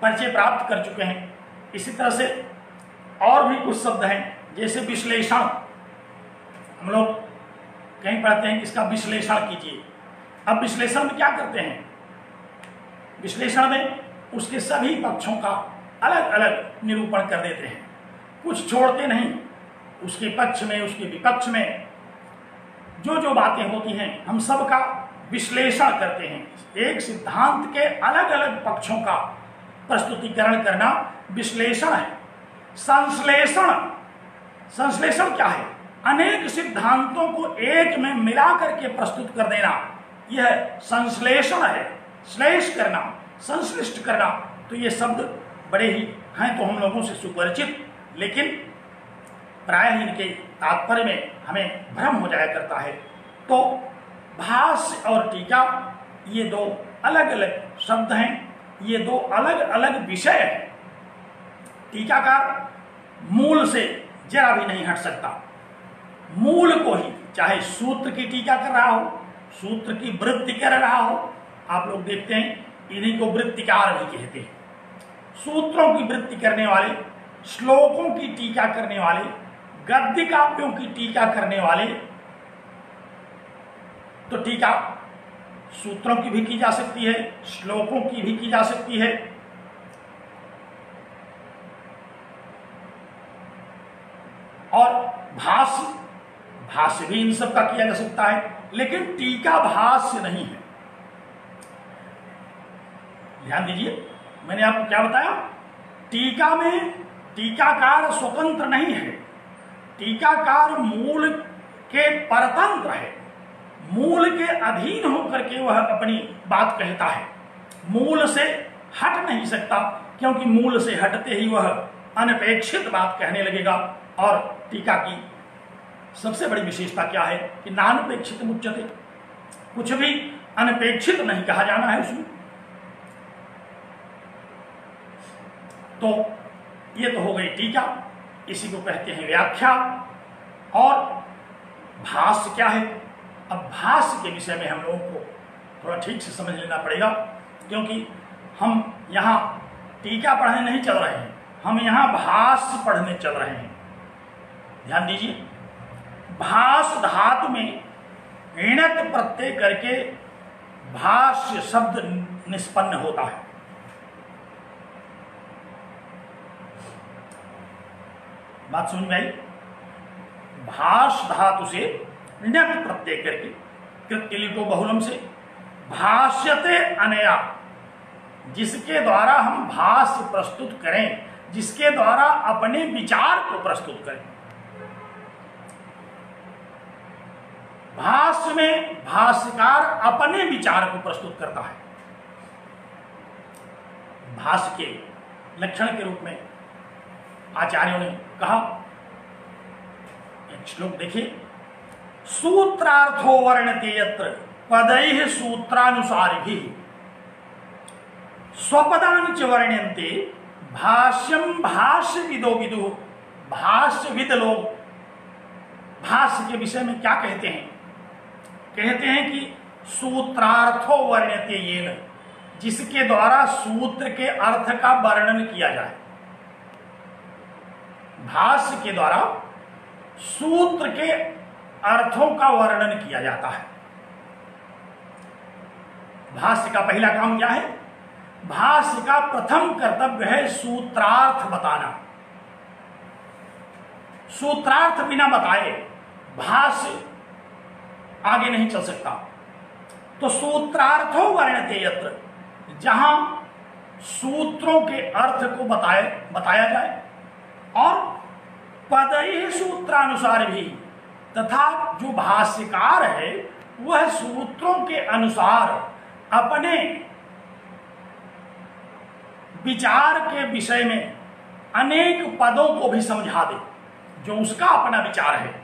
परिचय प्राप्त कर चुके हैं। इसी तरह से और भी कुछ शब्द हैं, जैसे विश्लेषण, हम लोग कहीं पढ़ते हैं कि इसका विश्लेषण कीजिए। अब विश्लेषण में क्या करते हैं, विश्लेषण में उसके सभी पक्षों का अलग अलग निरूपण कर देते हैं, कुछ छोड़ते नहीं। उसके पक्ष में, उसके विपक्ष में जो जो बातें होती हैं, हम सब का विश्लेषण करते हैं। एक सिद्धांत के अलग अलग पक्षों का प्रस्तुतिकरण करना विश्लेषण है। संश्लेषण, संश्लेषण क्या है, अनेक सिद्धांतों को एक में मिला करके प्रस्तुत कर देना, यह संश्लेषण है। श्लेष करना, संश्लिष्ट करना, तो ये शब्द बड़े ही हैं तो हम लोगों से सुपरिचित, लेकिन प्रायः इनके तात्पर्य में हमें भ्रम हो जाया करता है। तो भाष्य और टीका ये दो अलग अलग शब्द हैं, ये दो अलग अलग विषय हैं। टीकाकार मूल से जरा भी नहीं हट सकता, मूल को ही, चाहे सूत्र की टीका कर रहा हो, सूत्र की वृत्ति कर रहा हो, आप लोग देखते हैं इन्हीं को वृत्तिकार भी कहते हैं। सूत्रों की वृत्ति करने वाले, श्लोकों की टीका करने वाले, गद्य काव्यों की टीका करने वाले, तो टीका सूत्रों की भी की जा सकती है, श्लोकों की भी की जा सकती है। और भाष्य, भाष्य भी इन सब का किया जा सकता है, लेकिन टीका भाष्य नहीं है। ध्यान दीजिए, मैंने आपको क्या बताया, टीका में टीकाकार स्वतंत्र नहीं है, टीकाकार मूल के परतंत्र है, मूल के अधीन होकर के वह अपनी बात कहता है, मूल से हट नहीं सकता, क्योंकि मूल से हटते ही वह अनपेक्षित बात कहने लगेगा। और टीका की सबसे बड़ी विशेषता क्या है कि नानपेक्षित मुच्यते, कुछ भी अनपेक्षित नहीं कहा जाना है उसमें। तो ये तो हो गई टीका, इसी को कहते हैं व्याख्या। और भाष्य क्या है, अब भाष्य के विषय में हम लोगों को थोड़ा ठीक से समझ लेना पड़ेगा, क्योंकि हम यहाँ टीका पढ़ने नहीं चल रहे हैं, हम यहाँ भाष्य पढ़ने चल रहे हैं। ध्यान दीजिए, भाष्य धातु में ऋणत प्रत्यय करके भाष्य शब्द निष्पन्न होता है। बात समझ में आई, भाष्य धातु से ऋणत प्रत्यय करके कृत्यलिटो बहुलम से भाष्यते अनया, जिसके द्वारा हम भाष्य प्रस्तुत करें, जिसके द्वारा अपने विचार को प्रस्तुत करें। भाष्य में भाष्यकार अपने विचार को प्रस्तुत करता है। भाष्य के लक्षण के रूप में आचार्यों ने कहा, एक श्लोक देखिए, सूत्रार्थो वर्णते यत्र पदैः सूत्रानुसारिभिः स्वपदानि च वर्ण्यन्ते भाष्यम भाष्यविदो विदुः। भाष्यविद लोग भाष्य के विषय में क्या कहते हैं, कहते हैं कि सूत्रार्थो वर्ण्यते येन, जिसके द्वारा सूत्र के अर्थ का वर्णन किया जाए। भाष्य के द्वारा सूत्र के अर्थों का वर्णन किया जाता है। भाष्य का पहला काम क्या है? भाष्य का प्रथम कर्तव्य है सूत्रार्थ बताना। सूत्रार्थ बिना बताए भाष्य आगे नहीं चल सकता। तो सूत्रार्थो वर्ण्यते यत्र, जहां सूत्रों के अर्थ को बताया जाए और पदई सूत्रानुसार भी, तथा जो भाष्यकार है वह सूत्रों के अनुसार अपने विचार के विषय में अनेक पदों को भी समझा दे, जो उसका अपना विचार है।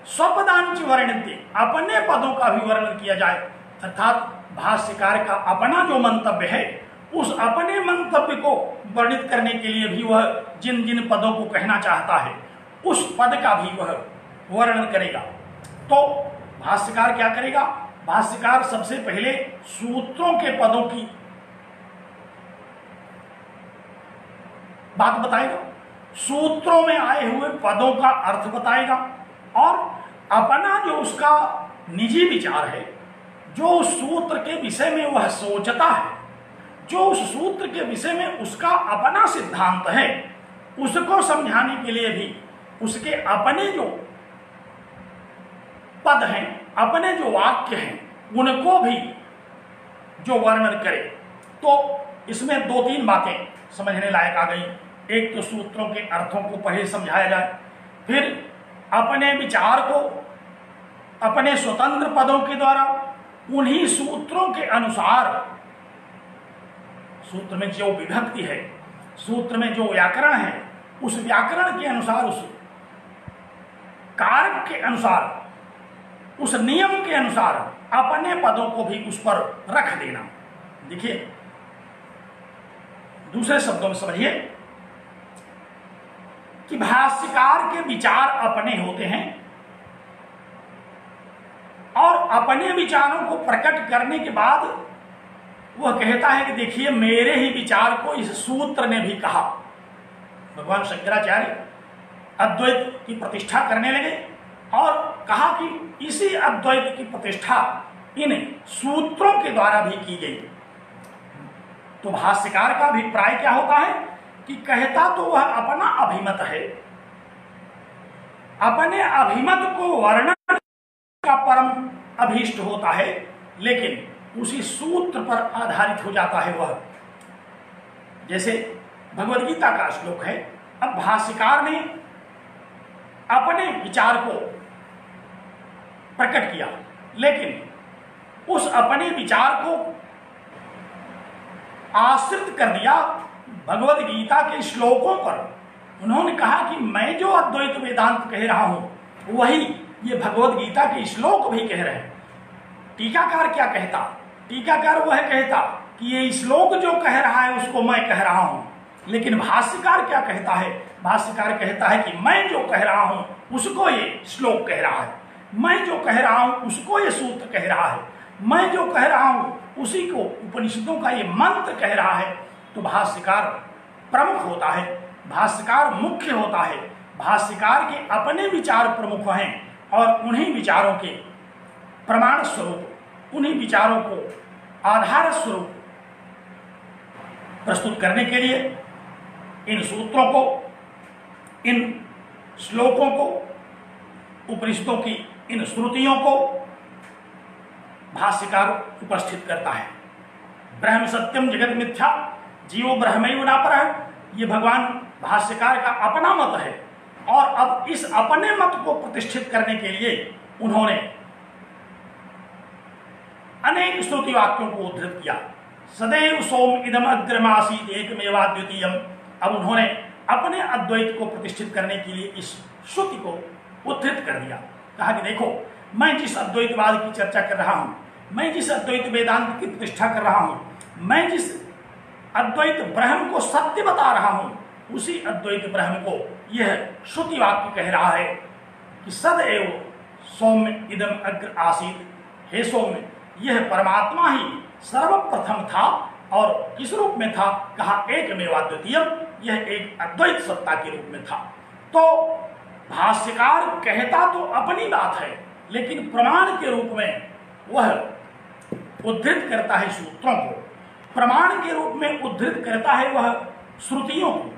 स्वपदांच वर्णित, अपने पदों का भी वर्णन किया जाए, अर्थात भाष्यकार का अपना जो मंतव्य है उस अपने मंतव्य को वर्णित करने के लिए भी वह जिन जिन पदों को कहना चाहता है उस पद का भी वह वर्णन करेगा। तो भाष्यकार क्या करेगा? भाष्यकार सबसे पहले सूत्रों के पदों की बात बताएगा, सूत्रों में आए हुए पदों का अर्थ बताएगा और अपना जो उसका निजी विचार है, जो उस सूत्र के विषय में वह सोचता है, जो उस सूत्र के विषय में उसका अपना सिद्धांत है, उसको समझाने के लिए भी उसके अपने जो पद हैं, अपने जो वाक्य हैं, उनको भी जो वर्णन करे। तो इसमें दो तीन बातें समझने लायक आ गई। एक तो सूत्रों के अर्थों को पहले समझाया जाए, फिर अपने विचार को अपने स्वतंत्र पदों के द्वारा उन्हीं सूत्रों के अनुसार, सूत्र में जो विभक्ति है, सूत्र में जो व्याकरण है, उस व्याकरण के अनुसार, उस कारक के अनुसार, उस नियम के अनुसार अपने पदों को भी उस पर रख देना। देखिए, दूसरे शब्दों में समझिए कि भाष्यकार के विचार अपने होते हैं और अपने विचारों को प्रकट करने के बाद वह कहता है कि देखिए मेरे ही विचार को इस सूत्र ने भी कहा। भगवान शंकराचार्य अद्वैत की प्रतिष्ठा करने लगे और कहा कि इसी अद्वैत की प्रतिष्ठा इन सूत्रों के द्वारा भी की गई। तो भाष्यकार का अभिप्राय क्या होता है कि कहता तो वह अपना अभिमत है, अपने अभिमत को वर्णन का परम अभीष्ट होता है, लेकिन उसी सूत्र पर आधारित हो जाता है वह। जैसे भगवद गीता का श्लोक है, अब भाष्यकार ने अपने विचार को प्रकट किया, लेकिन उस अपने विचार को आश्रित कर दिया भगवद गीता के श्लोकों पर। उन्होंने कहा कि मैं जो अद्वैत वेदांत कह रहा हूं वही ये भगवद गीता के श्लोक भी कह रहे हैं। टीकाकार क्या कहता? टीकाकार वह कहता कि ये श्लोक जो कह रहा है उसको मैं कह रहा हूं, लेकिन भाष्यकार क्या कहता है? भाष्यकार कहता है कि मैं जो कह रहा हूं उसको ये श्लोक कह रहा है, मैं जो कह रहा हूं उसको ये सूत्र कह रहा है, मैं जो कह रहा हूं उसी को उपनिषदों का ये मंत्र कह रहा है। तो भाष्यकार प्रमुख होता है, भाष्यकार मुख्य होता है, भाष्यकार के अपने विचार प्रमुख हैं और उन्हीं विचारों के प्रमाण स्वरूप, उन्हीं विचारों को आधार स्वरूप प्रस्तुत करने के लिए इन सूत्रों को, इन श्लोकों को, उपनिषदों की इन श्रुतियों को भाष्यकार उपस्थित करता है। ब्रह्म सत्यम जगत मिथ्या जीवो ब्रह्मैव नापरः, ये भगवान भाष्यकार का अपना मत है और अब इस अपने मत को प्रतिष्ठित करने के लिए उन्होंने अनेक स्तुति वाक्यों को उद्धृत किया। सदैव सोम इदम अग्रमासीत् एकमेवाद्वितीयम्। अब उन्होंने अपने अद्वैत को प्रतिष्ठित करने के लिए इस श्रुति को उद्धृत कर दिया। कहा कि देखो, मैं जिस अद्वैतवाद की चर्चा कर रहा हूं, मैं जिस अद्वैत वेदांत की प्रतिष्ठा कर रहा हूं, मैं जिस अद्वैत ब्रह्म को सत्य बता रहा हूं, उसी अद्वैत ब्रह्म को यह श्रुति वाक्य कह रहा है कि सदैव सौम्य इदम अग्र आसीत्, हे सौम्य, यह परमात्मा ही सर्वप्रथम था और किस रूप में था? कहा एकमेवाद्वितीय, यह एक अद्वैत सत्ता के रूप में था। तो भाष्यकार कहता तो अपनी बात है, लेकिन प्रमाण के रूप में वह उद्धृत करता है सूत्रों को, प्रमाण के रूप में उद्धृत करता है वह श्रुतियों को,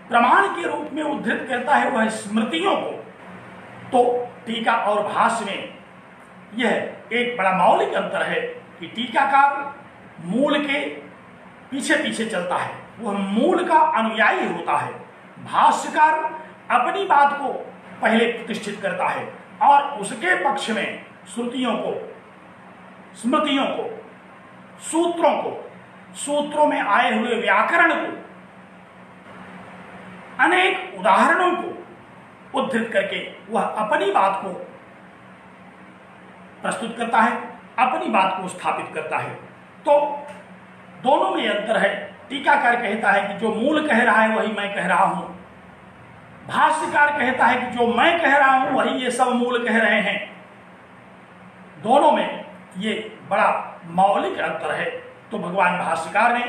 प्रमाण के रूप में उद्धृत करता है वह स्मृतियों को। तो टीका और भाष्य में यह एक बड़ा मौलिक अंतर है कि टीकाकार मूल के पीछे पीछे चलता है, वह मूल का अनुयायी होता है। भाष्यकार अपनी बात को पहले प्रतिष्ठित करता है और उसके पक्ष में श्रुतियों को, स्मृतियों को, सूत्रों को, सूत्रों में आए हुए व्याकरण को, अनेक उदाहरणों को उद्धृत करके वह अपनी बात को प्रस्तुत करता है, अपनी बात को स्थापित करता है। तो दोनों में अंतर है। टीकाकार कहता है कि जो मूल कह रहा है वही मैं कह रहा हूं, भाष्यकार कहता है कि जो मैं कह रहा हूं वही ये सब मूल कह रहे हैं। दोनों में ये बड़ा मौलिक अंतर है। तो भगवान भाष्यकार ने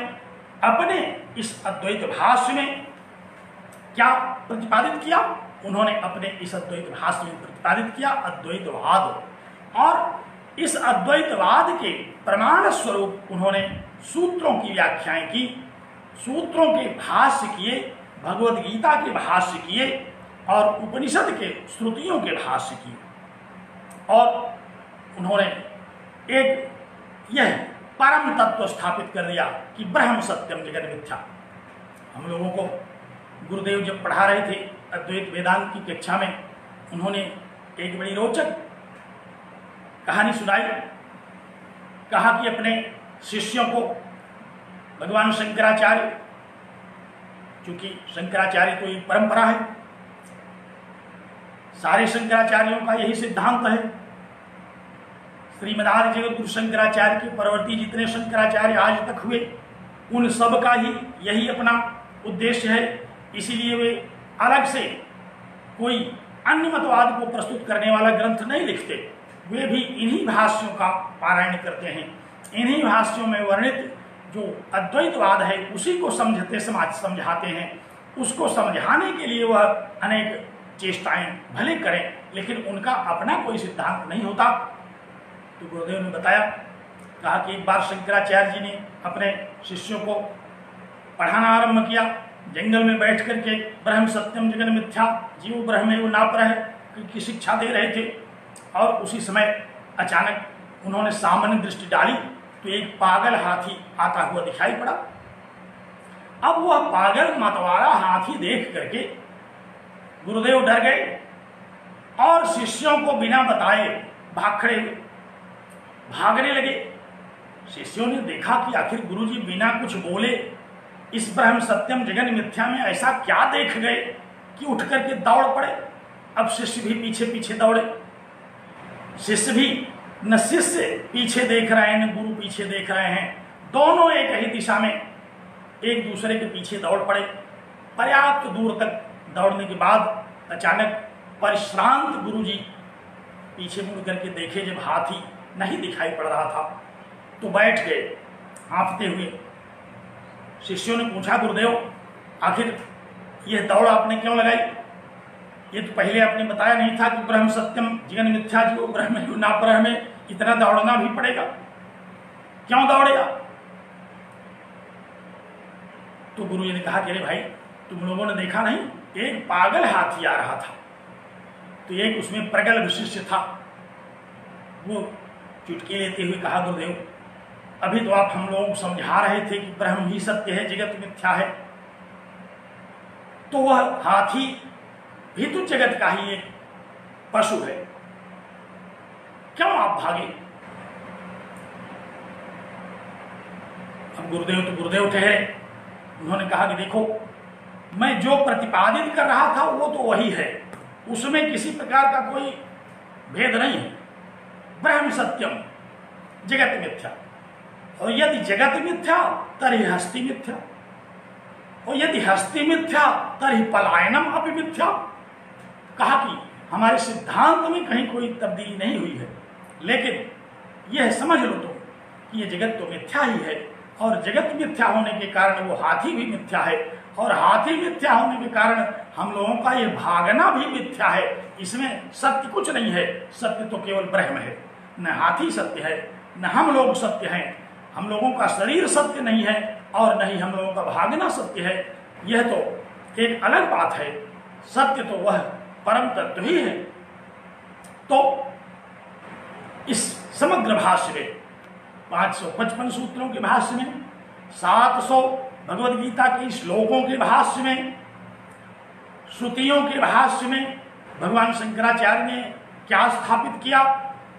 अपने इस अद्वैत भाष्य में क्या प्रतिपादित किया? उन्होंने अपने इस अद्वैत भाष्य में प्रतिपादित किया अद्वैतवाद, और इस अद्वैतवाद के प्रमाण स्वरूप उन्होंने सूत्रों की व्याख्याएं की, सूत्रों के भाष्य किए, भगवद गीता के भाष्य किए और उपनिषद के श्रुतियों के भाष्य किए। और उन्होंने एक यह परम तत्व स्थापित कर दिया कि ब्रह्म सत्यम जगत मिथ्या। हम लोगों को गुरुदेव जब पढ़ा रहे थे अद्वैत वेदांत की कक्षा में, उन्होंने एक बड़ी रोचक कहानी सुनाई। कहा कि अपने शिष्यों को भगवान शंकराचार्य, क्योंकि शंकराचार्य तो एक परंपरा है, सारे शंकराचार्यों का यही सिद्धांत है। श्रीमदाचार्य जगद्गुरु शंकराचार्य के परवर्ती जितने शंकराचार्य आज तक हुए, उन सब का ही यही अपना उद्देश्य है। इसीलिए वे अलग से कोई अन्य मतवाद को प्रस्तुत करने वाला ग्रंथ नहीं लिखते, वे भी इन्हीं भाष्यों का पारायण करते हैं। इन्हीं भाष्यों में वर्णित जो अद्वैतवाद है उसी को समझाते हैं। उसको समझाने के लिए वह अनेक चेष्टाएं भले करें, लेकिन उनका अपना कोई सिद्धांत नहीं होता। तो गुरुदेव ने बताया, कहा कि एक बार शंकराचार्य जी ने अपने शिष्यों को पढ़ाना आरंभ किया। जंगल में बैठ करके ब्रह्म सत्यम जगन मिथ्या जीव ब्रह्म नापरह की शिक्षा दे रहे थे, और उसी समय अचानक उन्होंने सामान्य दृष्टि डाली तो एक पागल हाथी आता हुआ दिखाई पड़ा। अब वह पागल मतवाला हाथी देख करके गुरुदेव डर गए और शिष्यों को बिना बताए भागने लगे। शिष्यों ने देखा कि आखिर गुरुजी बिना कुछ बोले इस ब्रह्म सत्यम जगन मिथ्या में ऐसा क्या देख गए कि उठ करके दौड़ पड़े। अब शिष्य भी पीछे पीछे दौड़े, शिष्य भी न शिष्य पीछे देख रहे हैं न गुरु पीछे देख रहे हैं, दोनों एक ही दिशा में एक दूसरे के पीछे दौड़ पड़े। पर्याप्त दूर तक दौड़ने के बाद अचानक परिश्रांत गुरुजी पीछे मुड़ करके देखे, जब हाथी नहीं दिखाई पड़ रहा था तो बैठ गए हाँफते हुए। शिष्यों ने पूछा, गुरुदेव आखिर यह दौड़ आपने क्यों लगाई? ये तो पहले आपने बताया नहीं था कि ब्रह्म सत्यम जगन मिथ्या जीव ब्रह्म नापरह में इतना दौड़ना भी पड़ेगा, क्यों दौड़ेगा? तो गुरु जी ने कहा कि अरे भाई, तुम लोगों ने देखा नहीं, एक पागल हाथी आ रहा था, तो एक उसमें प्रगल्भ शिष्य था। वो चुटकी लेते हुए कहा, गुरुदेव अभी तो आप हम लोगों को समझा रहे थे कि ब्रह्म ही सत्य है, जगत मिथ्या है, तो वह हाथी भी तो जगत का ही एक पशु है, क्यों आप भागे? अब गुरुदेव तो गुरुदेव ठहरे। उन्होंने कहा कि देखो, मैं जो प्रतिपादित कर रहा था वो तो वही है, उसमें किसी प्रकार का कोई भेद नहीं है। ब्रह्म सत्यम जगत मिथ्या, और यदि जगत मिथ्या तरी हस्ति मिथ्या, और यदि हस्ति मिथ्या तरी पलायनम अपि मिथ्या। कहा कि हमारे सिद्धांत में कहीं कोई तब्दीली नहीं हुई है, लेकिन यह समझ लो तुम कि ये जगत तो मिथ्या ही है, और जगत मिथ्या होने के कारण वो हाथी भी मिथ्या है, और हाथी मिथ्या होने के कारण हम लोगों का ये भागना भी मिथ्या है। इसमें सत्य कुछ नहीं है, सत्य तो केवल ब्रह्म है। न हाथी सत्य है, न हम लोग सत्य हैं। हम लोगों का शरीर सत्य नहीं है और न ही हम लोगों का भागना सत्य है। यह तो एक अलग बात है। सत्य तो वह परम तत्व ही है। तो इस समग्र भाष्य में 555 सूत्रों के भाष्य में, 700 भगवद गीता के श्लोकों के भाष्य में, श्रुतियों के भाष्य में भगवान शंकराचार्य ने क्या स्थापित किया?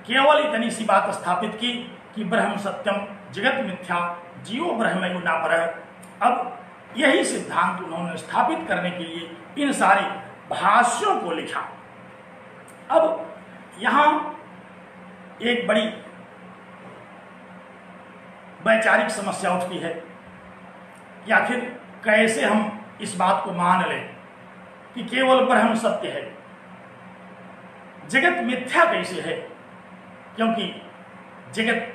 केवल इतनी सी बात स्थापित की कि ब्रह्म सत्यम जगत मिथ्या जीवो ब्रह्मयो नापरः। अब यही सिद्धांत उन्होंने स्थापित करने के लिए इन सारे भाष्यों को लिखा। अब यहां एक बड़ी वैचारिक समस्या उठती है कि आखिर कैसे हम इस बात को मान लें कि केवल ब्रह्म सत्य है, जगत मिथ्या कैसे है? क्योंकि जगत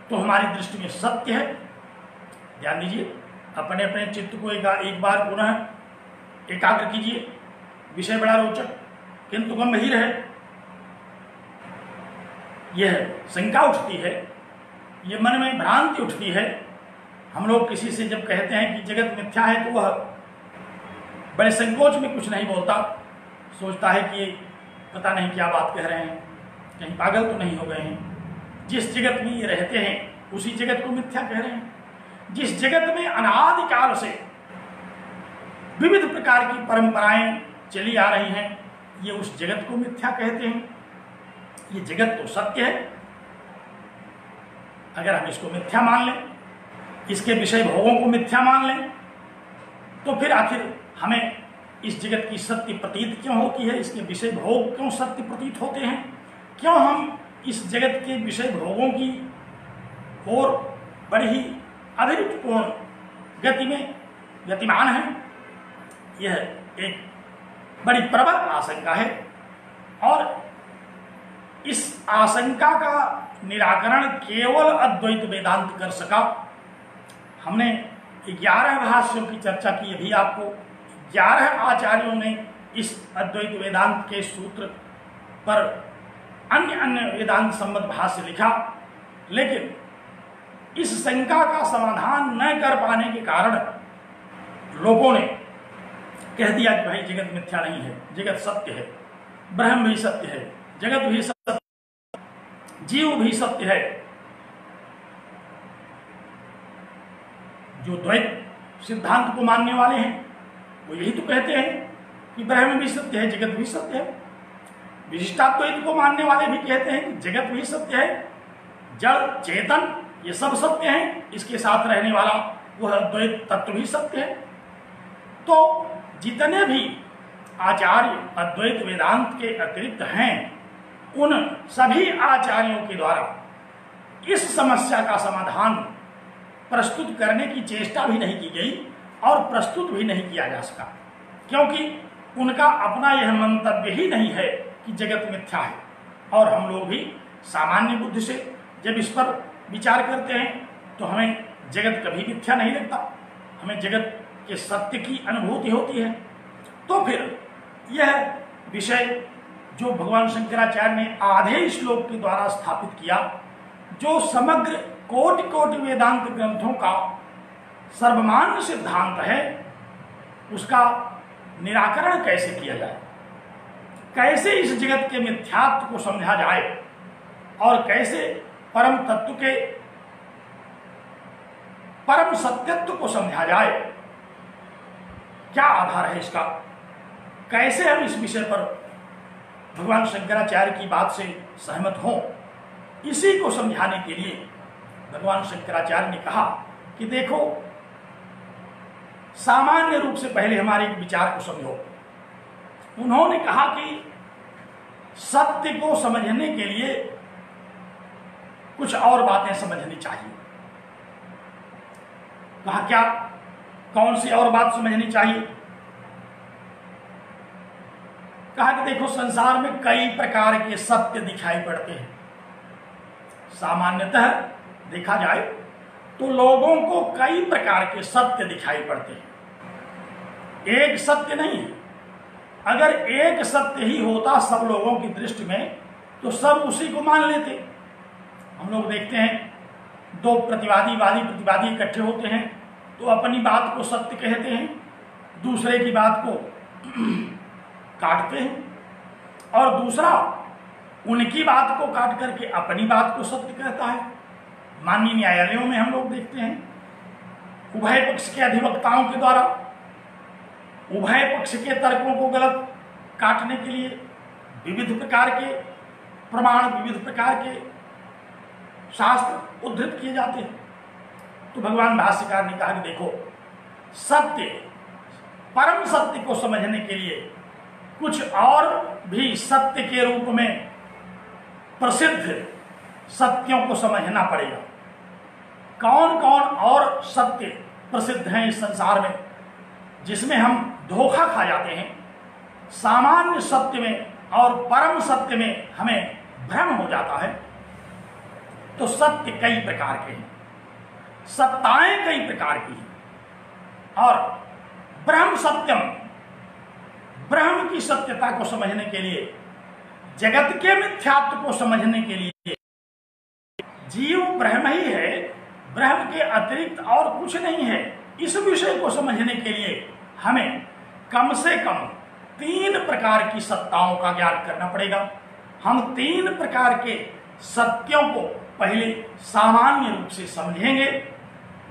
तो हमारी दृष्टि में सत्य है। ध्यान दीजिए, अपने अपने चित्त को एक बार पुनः एकाग्र कीजिए। विषय बड़ा रोचक किंतु गंभीर है। यह शंका उठती है, यह मन में भ्रांति उठती है। हम लोग किसी से जब कहते हैं कि जगत मिथ्या है तो वह बड़े संकोच में कुछ नहीं बोलता, सोचता है कि पता नहीं क्या बात कह रहे हैं, कहीं पागल तो नहीं हो गए हैं। जिस जगत में ये रहते हैं उसी जगत को मिथ्या कह रहे हैं। जिस जगत में अनादिकाल से विविध प्रकार की परंपराएं चली आ रही हैं, ये उस जगत को मिथ्या कहते हैं। ये जगत तो सत्य है। अगर हम इसको मिथ्या मान लें, इसके विषय भोगों को मिथ्या मान लें, तो फिर आखिर हमें इस जगत की सत्य प्रतीत क्यों होती है? इसके विषय भोग क्यों सत्य प्रतीत होते हैं? क्यों हम इस जगत के विषय भोगों की और बड़ी ही अभिरुचिपूर्ण गति में गतिमान है? यह एक बड़ी प्रबल आशंका है, और इस आशंका का निराकरण केवल अद्वैत वेदांत कर सका। हमने 11 भाष्यों की चर्चा की। अभी आपको 11 आचार्यों ने इस अद्वैत वेदांत के सूत्र पर अन्य वेदांत संबंध भाष्य लिखा, लेकिन इस शंका का समाधान न कर पाने के कारण लोगों ने कह दिया कि भाई जगत मिथ्या नहीं है, जगत सत्य है, ब्रह्म भी सत्य है, जगत भी सत्य, जीव भी सत्य है। जो द्वैत सिद्धांत को मानने वाले हैं वो यही तो कहते हैं कि ब्रह्म भी सत्य है, जगत भी सत्य है। विशिष्टाद्वैत को मानने वाले भी कहते हैं कि जगत भी सत्य है, जड़ चेतन ये सब सत्य है, इसके साथ रहने वाला वह अद्वैत तत्व भी सत्य है। तो जितने भी आचार्य अद्वैत वेदांत के अतिरिक्त हैं, उन सभी आचार्यों के द्वारा इस समस्या का समाधान प्रस्तुत करने की चेष्टा भी नहीं की गई और प्रस्तुत भी नहीं किया जा सका, क्योंकि उनका अपना यह मंतव्य ही नहीं है कि जगत मिथ्या है। और हम लोग भी सामान्य बुद्धि से जब इस पर विचार करते हैं तो हमें जगत कभी मिथ्या नहीं लगता, हमें जगत के सत्य की अनुभूति होती है। तो फिर यह विषय जो भगवान शंकराचार्य ने आधे श्लोक के द्वारा स्थापित किया, जो समग्र कोटि कोटि वेदांत ग्रंथों का सर्वमान्य सिद्धांत है, उसका निराकरण कैसे किया जाए, कैसे इस जगत के मिथ्यात्व को समझा जाए और कैसे परम तत्व के परम सत्यत्व को समझा जाए, क्या आधार है इसका, कैसे हम इस विषय पर भगवान शंकराचार्य की बात से सहमत हों, इसी को समझाने के लिए भगवान शंकराचार्य ने कहा कि देखो, सामान्य रूप से पहले हमारे विचार को समझो। उन्होंने कहा कि सत्य को समझने के लिए कुछ और बातें समझनी चाहिए। कहा क्या, कौन सी और बात समझनी चाहिए? कहा कि देखो, संसार में कई प्रकार के सत्य दिखाई पड़ते हैं। सामान्यतः देखा जाए तो लोगों को कई प्रकार के सत्य दिखाई पड़ते हैं, एक सत्य नहीं है। अगर एक सत्य ही होता सब लोगों की दृष्टि में तो सब उसी को मान लेते। हम लोग देखते हैं दो प्रतिवादी इकट्ठे होते हैं तो अपनी बात को सत्य कहते हैं, दूसरे की बात को काटते हैं, और दूसरा उनकी बात को काट करके अपनी बात को सत्य कहता है। माननीय न्यायालयों में हम लोग देखते हैं उभय पक्ष के अधिवक्ताओं के द्वारा उभय पक्ष के तर्कों को गलत काटने के लिए विविध प्रकार के प्रमाण, विविध प्रकार के शास्त्र उद्धृत किए जाते हैं। तो भगवान भाष्यकार ने कहा कि देखो, सत्य, परम सत्य को समझने के लिए कुछ और भी सत्य के रूप में प्रसिद्ध सत्यों को समझना पड़ेगा। कौन कौन और सत्य प्रसिद्ध हैं इस संसार में जिसमें हम धोखा खा जाते हैं। सामान्य सत्य में और परम सत्य में हमें भ्रम हो जाता है। तो सत्य कई प्रकार के हैं, सत्ताएं कई प्रकार की हैं, और ब्रह्म सत्यम, ब्रह्म की सत्यता को समझने के लिए, जगत के मिथ्यात्व को समझने के लिए, जीव ब्रह्म ही है, ब्रह्म के अतिरिक्त और कुछ नहीं है, इस विषय को समझने के लिए हमें कम से कम 3 प्रकार की सत्ताओं का ज्ञान करना पड़ेगा। हम 3 प्रकार के सत्यों को पहले सामान्य रूप से समझेंगे।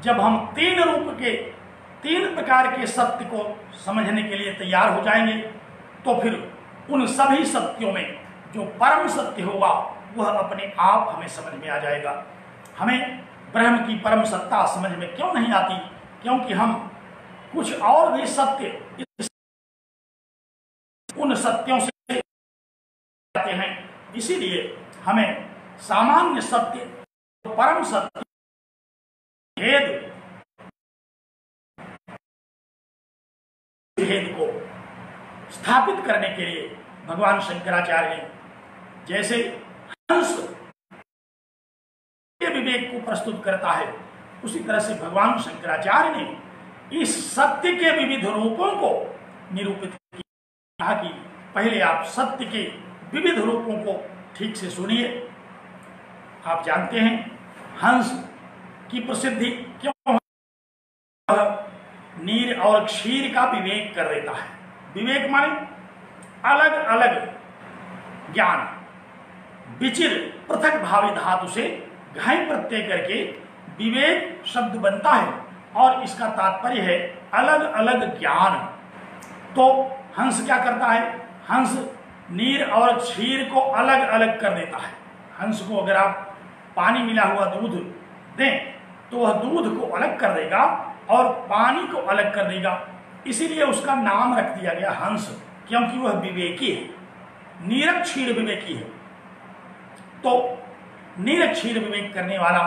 जब हम 3 प्रकार के सत्य को समझने के लिए तैयार हो जाएंगे तो फिर उन सभी सत्यों में जो परम सत्य होगा वह अपने आप हमें समझ में आ जाएगा। हमें ब्रह्म की परम सत्ता समझ में क्यों नहीं आती? क्योंकि हम कुछ और भी सत्य उन सत्यों से जाते हैं। इसीलिए हमें सामान्य सत्य, परम सत्य, भेद को स्थापित करने के लिए भगवान शंकराचार्य ने जैसे हंस के विवेक को प्रस्तुत करता है, उसी तरह से भगवान शंकराचार्य ने इस सत्य के विविध रूपों को निरूपित किया कि पहले आप सत्य के विविध रूपों को ठीक से सुनिए। आप जानते हैं हंस की प्रसिद्धि क्यों? नीर और क्षीर का विवेक कर देता है। विवेक माने अलग अलग ज्ञान, विचिर पृथक भावी धातु से घाई प्रत्यय करके विवेक शब्द बनता है, और इसका तात्पर्य है अलग अलग ज्ञान। तो हंस क्या करता है? हंस नीर और क्षीर को अलग अलग कर देता है। हंस को अगर आप पानी मिला हुआ दूध दें तो वह दूध को अलग कर देगा और पानी को अलग कर देगा। इसीलिए उसका नाम रख दिया गया हंस, क्योंकि वह विवेकी है, निरक्षीर विवेकी है। तो निरक्षीर विवेक करने वाला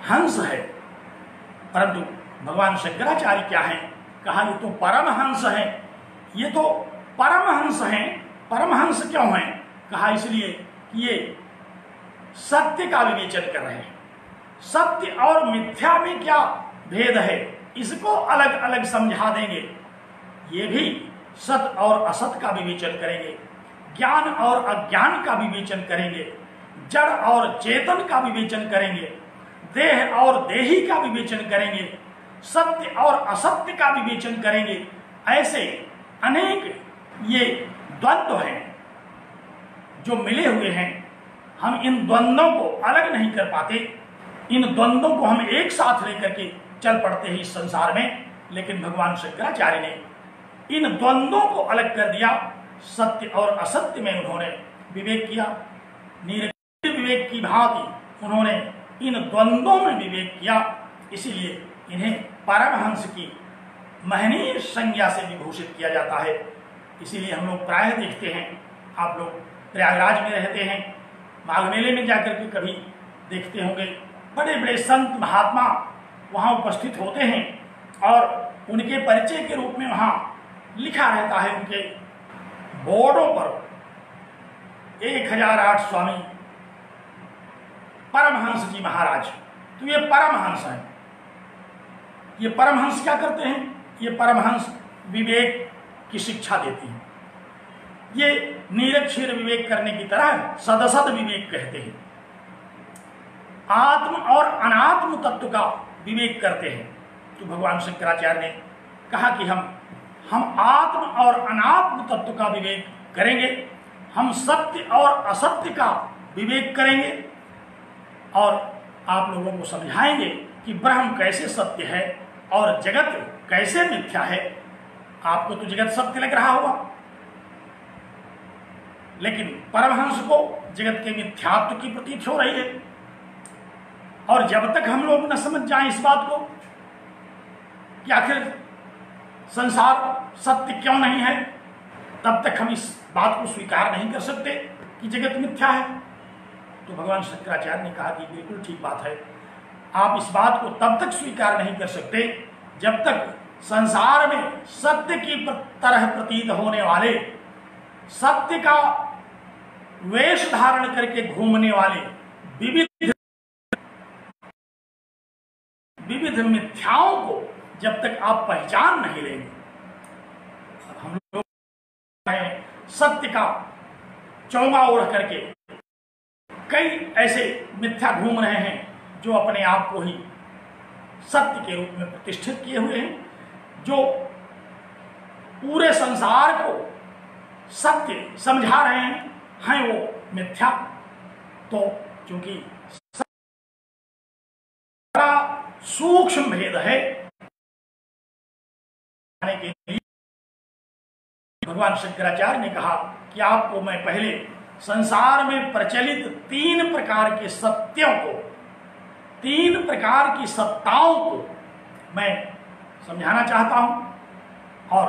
हंस है। परंतु भगवान शंकराचार्य क्या है? कहा ये तो परमहंस है। ये तो परमहंस हैं। परमहंस क्यों हैं? कहा इसलिए कि ये सत्य का विवेचन कर रहे हैं। सत्य और मिथ्या में क्या भेद है इसको अलग अलग समझा देंगे। ये भी सत और असत का विवेचन करेंगे, ज्ञान और अज्ञान का विवेचन करेंगे, जड़ और चेतन का विवेचन करेंगे, देह और देही का विवेचन करेंगे, सत्य और असत्य का विवेचन करेंगे। ऐसे अनेक ये द्वंद्व हैं जो मिले हुए हैं। हम इन द्वंद्वों को अलग नहीं कर पाते। इन द्वंद्वों को हम एक साथ लेकर के चल पड़ते हैं इस संसार में, लेकिन भगवान शंकराचार्य ने इन द्वंद्वों को अलग कर दिया। सत्य और असत्य में उन्होंने विवेक किया। निरक्षीर विवेक की भांति उन्होंने इन द्वंद्वों में विवेक किया। इसीलिए इन्हें परमहंस की महनीय संज्ञा से विभूषित किया जाता है। इसीलिए हम लोग प्रायः देखते हैं, आप लोग प्रयागराज में रहते हैं, माघ मेले में जाकर के कभी देखते होंगे, बड़े बड़े संत महात्मा वहाँ उपस्थित होते हैं और उनके परिचय के रूप में वहाँ लिखा रहता है उनके बोर्डों पर 1008 स्वामी परमहंस जी महाराज। तो ये परमहंस हैं। ये परमहंस क्या करते हैं? ये परमहंस विवेक की शिक्षा देते हैं। ये निरक्षर विवेक करने की तरह सदसद विवेक कहते हैं। आत्म और अनात्म तत्व का विवेक करते हैं। तो भगवान शंकराचार्य ने कहा कि हम आत्म और अनात्म तत्व का विवेक करेंगे, हम सत्य और असत्य का विवेक करेंगे और आप लोगों को समझाएंगे कि ब्रह्म कैसे सत्य है और जगत कैसे मिथ्या है। आपको तो जगत सत्य लग रहा होगा, लेकिन परमहंस को जगत के मिथ्यात्व की प्रतीत हो रही है। और जब तक हम लोग न समझ जाएं इस बात को कि आखिर संसार सत्य क्यों नहीं है, तब तक हम इस बात को स्वीकार नहीं कर सकते कि जगत मिथ्या है। तो भगवान शंकराचार्य ने कहा कि बिल्कुल ठीक बात है। आप इस बात को तब तक स्वीकार नहीं कर सकते जब तक संसार में सत्य की तरह प्रतीत होने वाले, सत्य का वेश धारण करके घूमने वाले विविध मिथ्याओं को जब तक आप पहचान नहीं लेंगे। हम लोग सत्य का चौंगा ओढ़ करके कई ऐसे मिथ्या घूम रहे हैं जो अपने आप को ही सत्य के रूप में प्रतिष्ठित किए हुए हैं, जो पूरे संसार को सत्य समझा रहे हैं वो मिथ्या। तो चूंकि बड़ा सूक्ष्म भेद है, के लिए भगवान शंकराचार्य ने कहा कि आपको मैं पहले संसार में प्रचलित 3 प्रकार के सत्यों को, 3 प्रकार की सत्ताओं को मैं समझाना चाहता हूं। और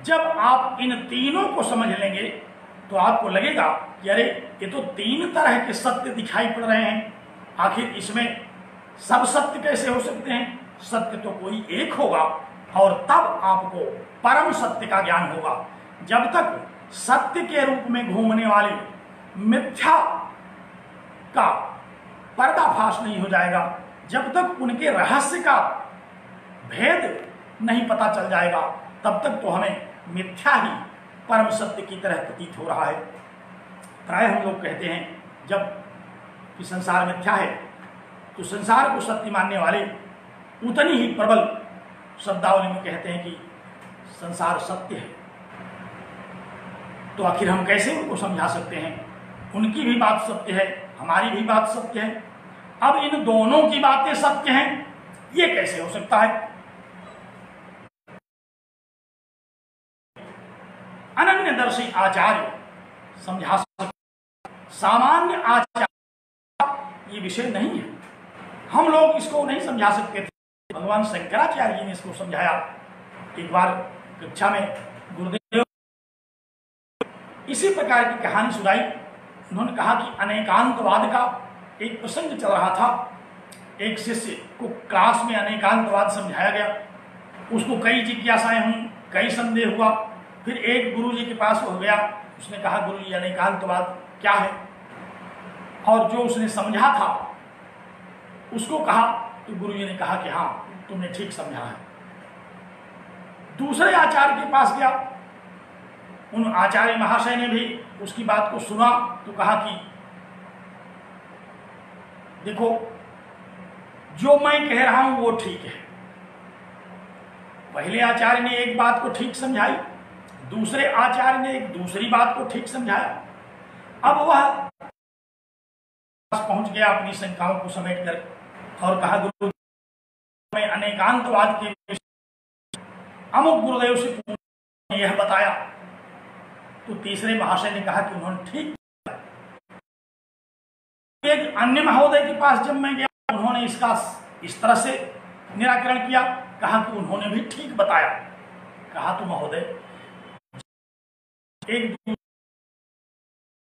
जब आप इन तीनों को समझ लेंगे तो आपको लगेगा कि अरे ये तो 3 तरह के सत्य दिखाई पड़ रहे हैं, आखिर इसमें सब सत्य कैसे हो सकते हैं? सत्य तो कोई एक होगा। और तब आपको परम सत्य का ज्ञान होगा। जब तक सत्य के रूप में घूमने वाले मिथ्या का पर्दाफाश नहीं हो जाएगा, जब तक उनके रहस्य का भेद नहीं पता चल जाएगा, तब तक तो हमें मिथ्या ही परम सत्य की तरह प्रतीत हो रहा है। प्राय हम लोग कहते हैं जब कि संसार मिथ्या है, तो संसार को सत्य मानने वाले उतनी ही प्रबल शब्दावली में कहते हैं कि संसार सत्य है। तो आखिर हम कैसे उनको समझा सकते हैं? उनकी भी बात सत्य है, हमारी भी बात सत्य है। अब इन दोनों की बातें सत्य हैं, ये कैसे हो सकता है? अनन्यदर्शी आचार्य समझा सकते, सामान्य आचार्य ये विषय नहीं है। हम लोग इसको नहीं समझा सकते थे, भगवान शंकराचार्य जी ने इसको समझाया। एक बार कक्षा में गुरुदेव इसी प्रकार की कहानी सुनाई। उन्होंने कहा कि अनेकांतवाद का एक प्रसंग चल रहा था। एक शिष्य को क्लास में अनेकांतवाद समझाया गया, उसको कई जिज्ञासाएं हुई, कई संदेह हुआ। फिर एक गुरु जी के पास वो गया, उसने कहा गुरु जी अनेकांतवाद क्या है? और जो उसने समझा था उसको कहा, तो गुरु जी ने कहा कि हाँ तुमने ठीक समझा है। दूसरे आचार्य के पास गया, उन आचार्य महाशय ने भी उसकी बात को सुना, तो कहा कि देखो जो मैं कह रहा हूं वो ठीक है। पहले आचार्य ने एक बात को ठीक समझाई, दूसरे आचार्य ने एक दूसरी बात को ठीक समझाया। अब वह पहुंच गया अपनी शंकाओं को समेटकर और कहा गुरु मैं अनेकांतवाद के अमुक गुरुदेव से यह बताया। तो तीसरे महाशय ने कहा कि उन्होंने ठीक। एक अन्य महोदय के पास जब मैं गया, उन्होंने इसका इस तरह से निराकरण किया, कहा कि उन्होंने भी ठीक बताया। कहा तो महोदय एक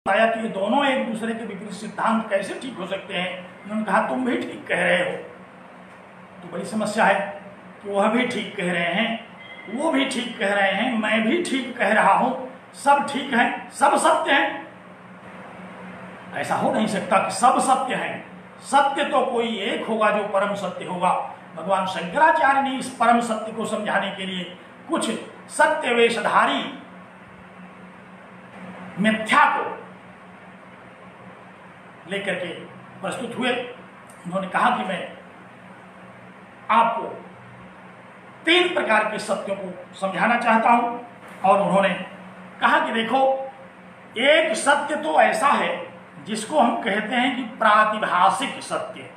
बताया कि ये दोनों एक दूसरे के विपरीत सिद्धांत कैसे ठीक हो सकते हैं? उन्होंने कहा तुम भी ठीक कह रहे हो। तो बड़ी समस्या है कि वह भी ठीक कह रहे हैं, वो भी ठीक कह रहे हैं, मैं भी ठीक कह रहा हूं, सब ठीक है, सब सत्य है। ऐसा हो नहीं सकता कि सब सत्य है। सत्य तो कोई एक होगा जो परम सत्य होगा। भगवान शंकराचार्य ने इस परम सत्य को समझाने के लिए कुछ सत्य वेशधारी मिथ्या को लेकर के प्रस्तुत हुए। उन्होंने कहा कि मैं आपको 3 प्रकार के सत्यों को समझाना चाहता हूं, और उन्होंने कहा कि देखो, एक सत्य तो ऐसा है जिसको हम कहते हैं कि प्रातिभाषिक सत्य।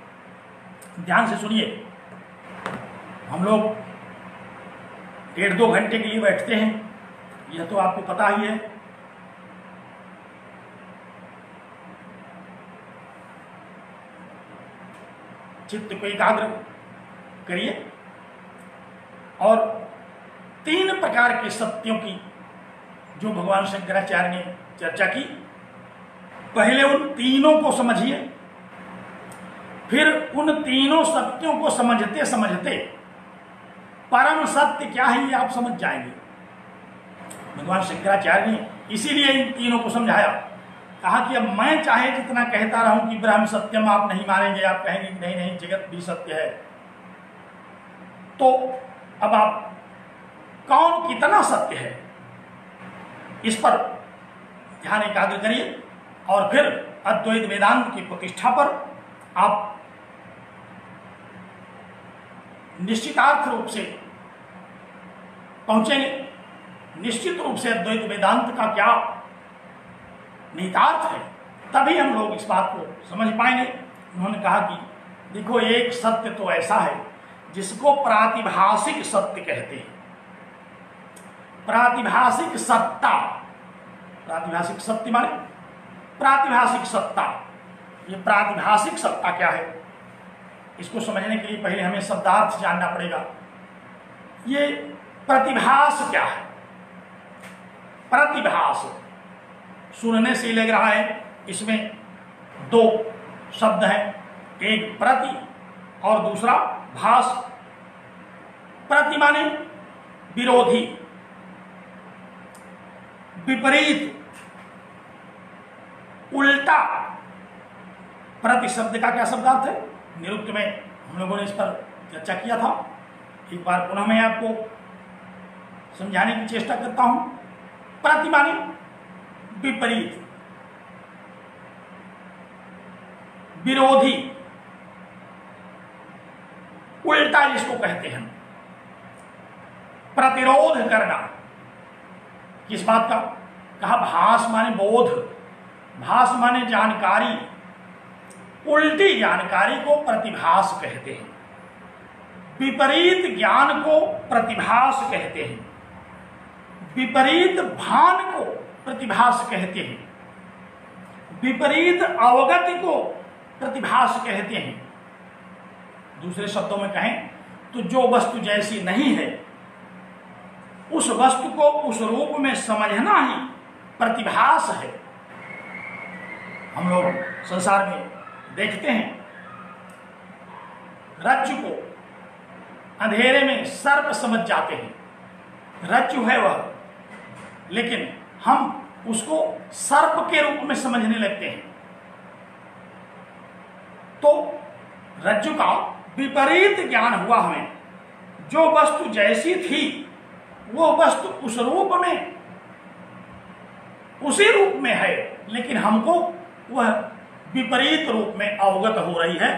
ध्यान से सुनिए, हम लोग 1.5-2 घंटे के लिए बैठते हैं, यह तो आपको पता ही है। चित्त को एकाग्र करिए और 3 प्रकार के सत्यों की जो भगवान शंकराचार्य ने चर्चा की, पहले उन तीनों को समझिए, फिर उन तीनों सत्यों को समझते समझते परम सत्य क्या है ये आप समझ जाएंगे। भगवान शंकराचार्य ने इसीलिए इन तीनों को समझाया। कहा कि अब मैं चाहे जितना कहता रहूं कि ब्रह्म सत्यम, आप नहीं मानेंगे, आप कहेंगे कि नहीं नहीं जगत भी सत्य है। तो अब आप कौन कितना सत्य है इस पर ध्यान एकाग्र करिए, और फिर अद्वैत वेदांत की प्रतिष्ठा पर आप निश्चितार्थ रूप से पहुंचेंगे। निश्चित रूप से अद्वैत वेदांत का क्या निहितार्थ है, तभी हम लोग इस बात को समझ पाएंगे। उन्होंने कहा कि देखो, एक सत्य तो ऐसा है जिसको प्रातिभाषिक सत्य कहते हैं। प्रातिभाषिक सत्ता, प्रातिभाषिक सत्य माने प्रातिभाषिक सत्ता। ये प्रातिभाषिक सत्ता क्या है, इसको समझने के लिए पहले हमें शब्दार्थ जानना पड़ेगा। ये प्रतिभास क्या है? प्रतिभास सुनने से लग रहा है इसमें 2 शब्द हैं, एक प्रति और दूसरा भास। प्रति माने विरोधी, विपरीत, उल्टा। प्रति शब्द का क्या शब्दार्थ है? निरुक्त में हम लोगों ने इस पर चर्चा किया था। एक बार पुनः मैं आपको समझाने की चेष्टा करता हूं। प्रति माने विपरीत, विरोधी, उल्टा जिसको कहते हैं। प्रतिरोध करना किस बात का? कहा भास माने बोध, भास माने जानकारी, उल्टी जानकारी को प्रतिभास कहते हैं। विपरीत ज्ञान को प्रतिभास कहते हैं। विपरीत भान को प्रतिभास कहते हैं। विपरीत अवगति को प्रतिभास कहते हैं। दूसरे शब्दों में कहें तो जो वस्तु जैसी नहीं है उस वस्तु को उस रूप में समझना ही प्रतिभास है। हम लोग संसार में देखते हैं, रज्जु को अंधेरे में सर्प समझ जाते हैं। रज्जु है वह, लेकिन हम उसको सर्प के रूप में समझने लगते हैं। तो रज्जु का विपरीत ज्ञान हुआ हमें। जो वस्तु जैसी थी वो वस्तु उस रूप में, उसी रूप में है, लेकिन हमको वह विपरीत रूप में अवगत हो रही है।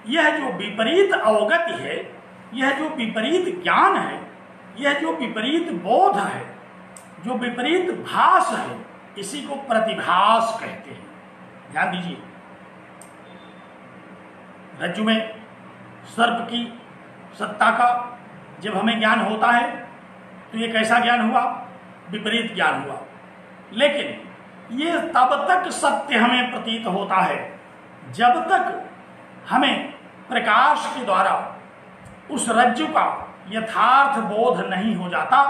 यह जो विपरीत अवगति है, यह जो विपरीत ज्ञान है, यह जो विपरीत बोध है, जो विपरीत भास है, इसी को प्रतिभास कहते हैं। ध्यान दीजिए, रज्जु में सर्प की सत्ता का जब हमें ज्ञान होता है तो ये कैसा ज्ञान हुआ? विपरीत ज्ञान हुआ। लेकिन ये तब तक सत्य हमें प्रतीत होता है जब तक हमें प्रकाश के द्वारा उस रज्जु का यथार्थ बोध नहीं हो जाता,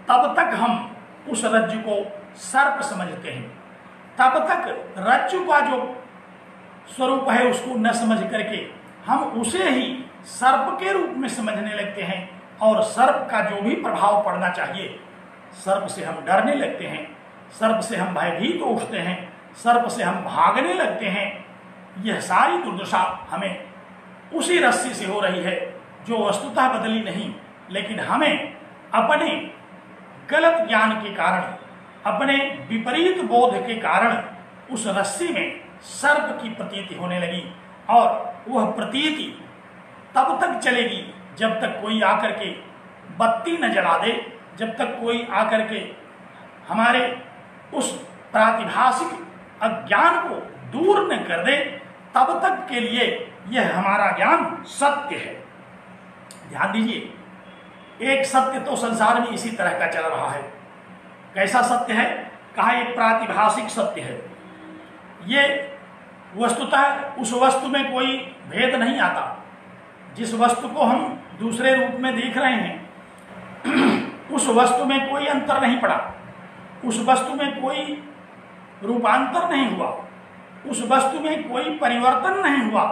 तब तक हम उस रज्जु को सर्प समझते हैं। तब तक रज्जु का जो स्वरूप है उसको न समझ करके हम उसे ही सर्प के रूप में समझने लगते हैं, और सर्प का जो भी प्रभाव पड़ना चाहिए, सर्प से हम डरने लगते हैं, सर्प से हम भयभीत उठते हैं, सर्प से हम भागने लगते हैं। यह सारी दुर्दशा हमें उसी रस्सी से हो रही है जो वस्तुतः बदली नहीं, लेकिन हमें अपने गलत ज्ञान के कारण, अपने विपरीत बोध के कारण उस रस्सी में सर्प की प्रतीति होने लगी। और वह प्रतीति तब तक चलेगी जब तक कोई आकर के बत्ती न जला दे, जब तक कोई आकर के हमारे उस प्रातिभासिक अज्ञान को दूर न कर दे, तब तक के लिए यह हमारा ज्ञान सत्य है। ध्यान दीजिए, एक सत्य तो संसार में इसी तरह का चल रहा है। कैसा सत्य है? कहा एक प्रातिभासिक सत्य है। ये वस्तुतः उस वस्तु में कोई भेद नहीं आता। जिस वस्तु को हम दूसरे रूप में देख रहे हैं उस वस्तु में कोई अंतर नहीं पड़ा, उस वस्तु में कोई रूपांतर नहीं हुआ, उस वस्तु में कोई परिवर्तन नहीं हुआ,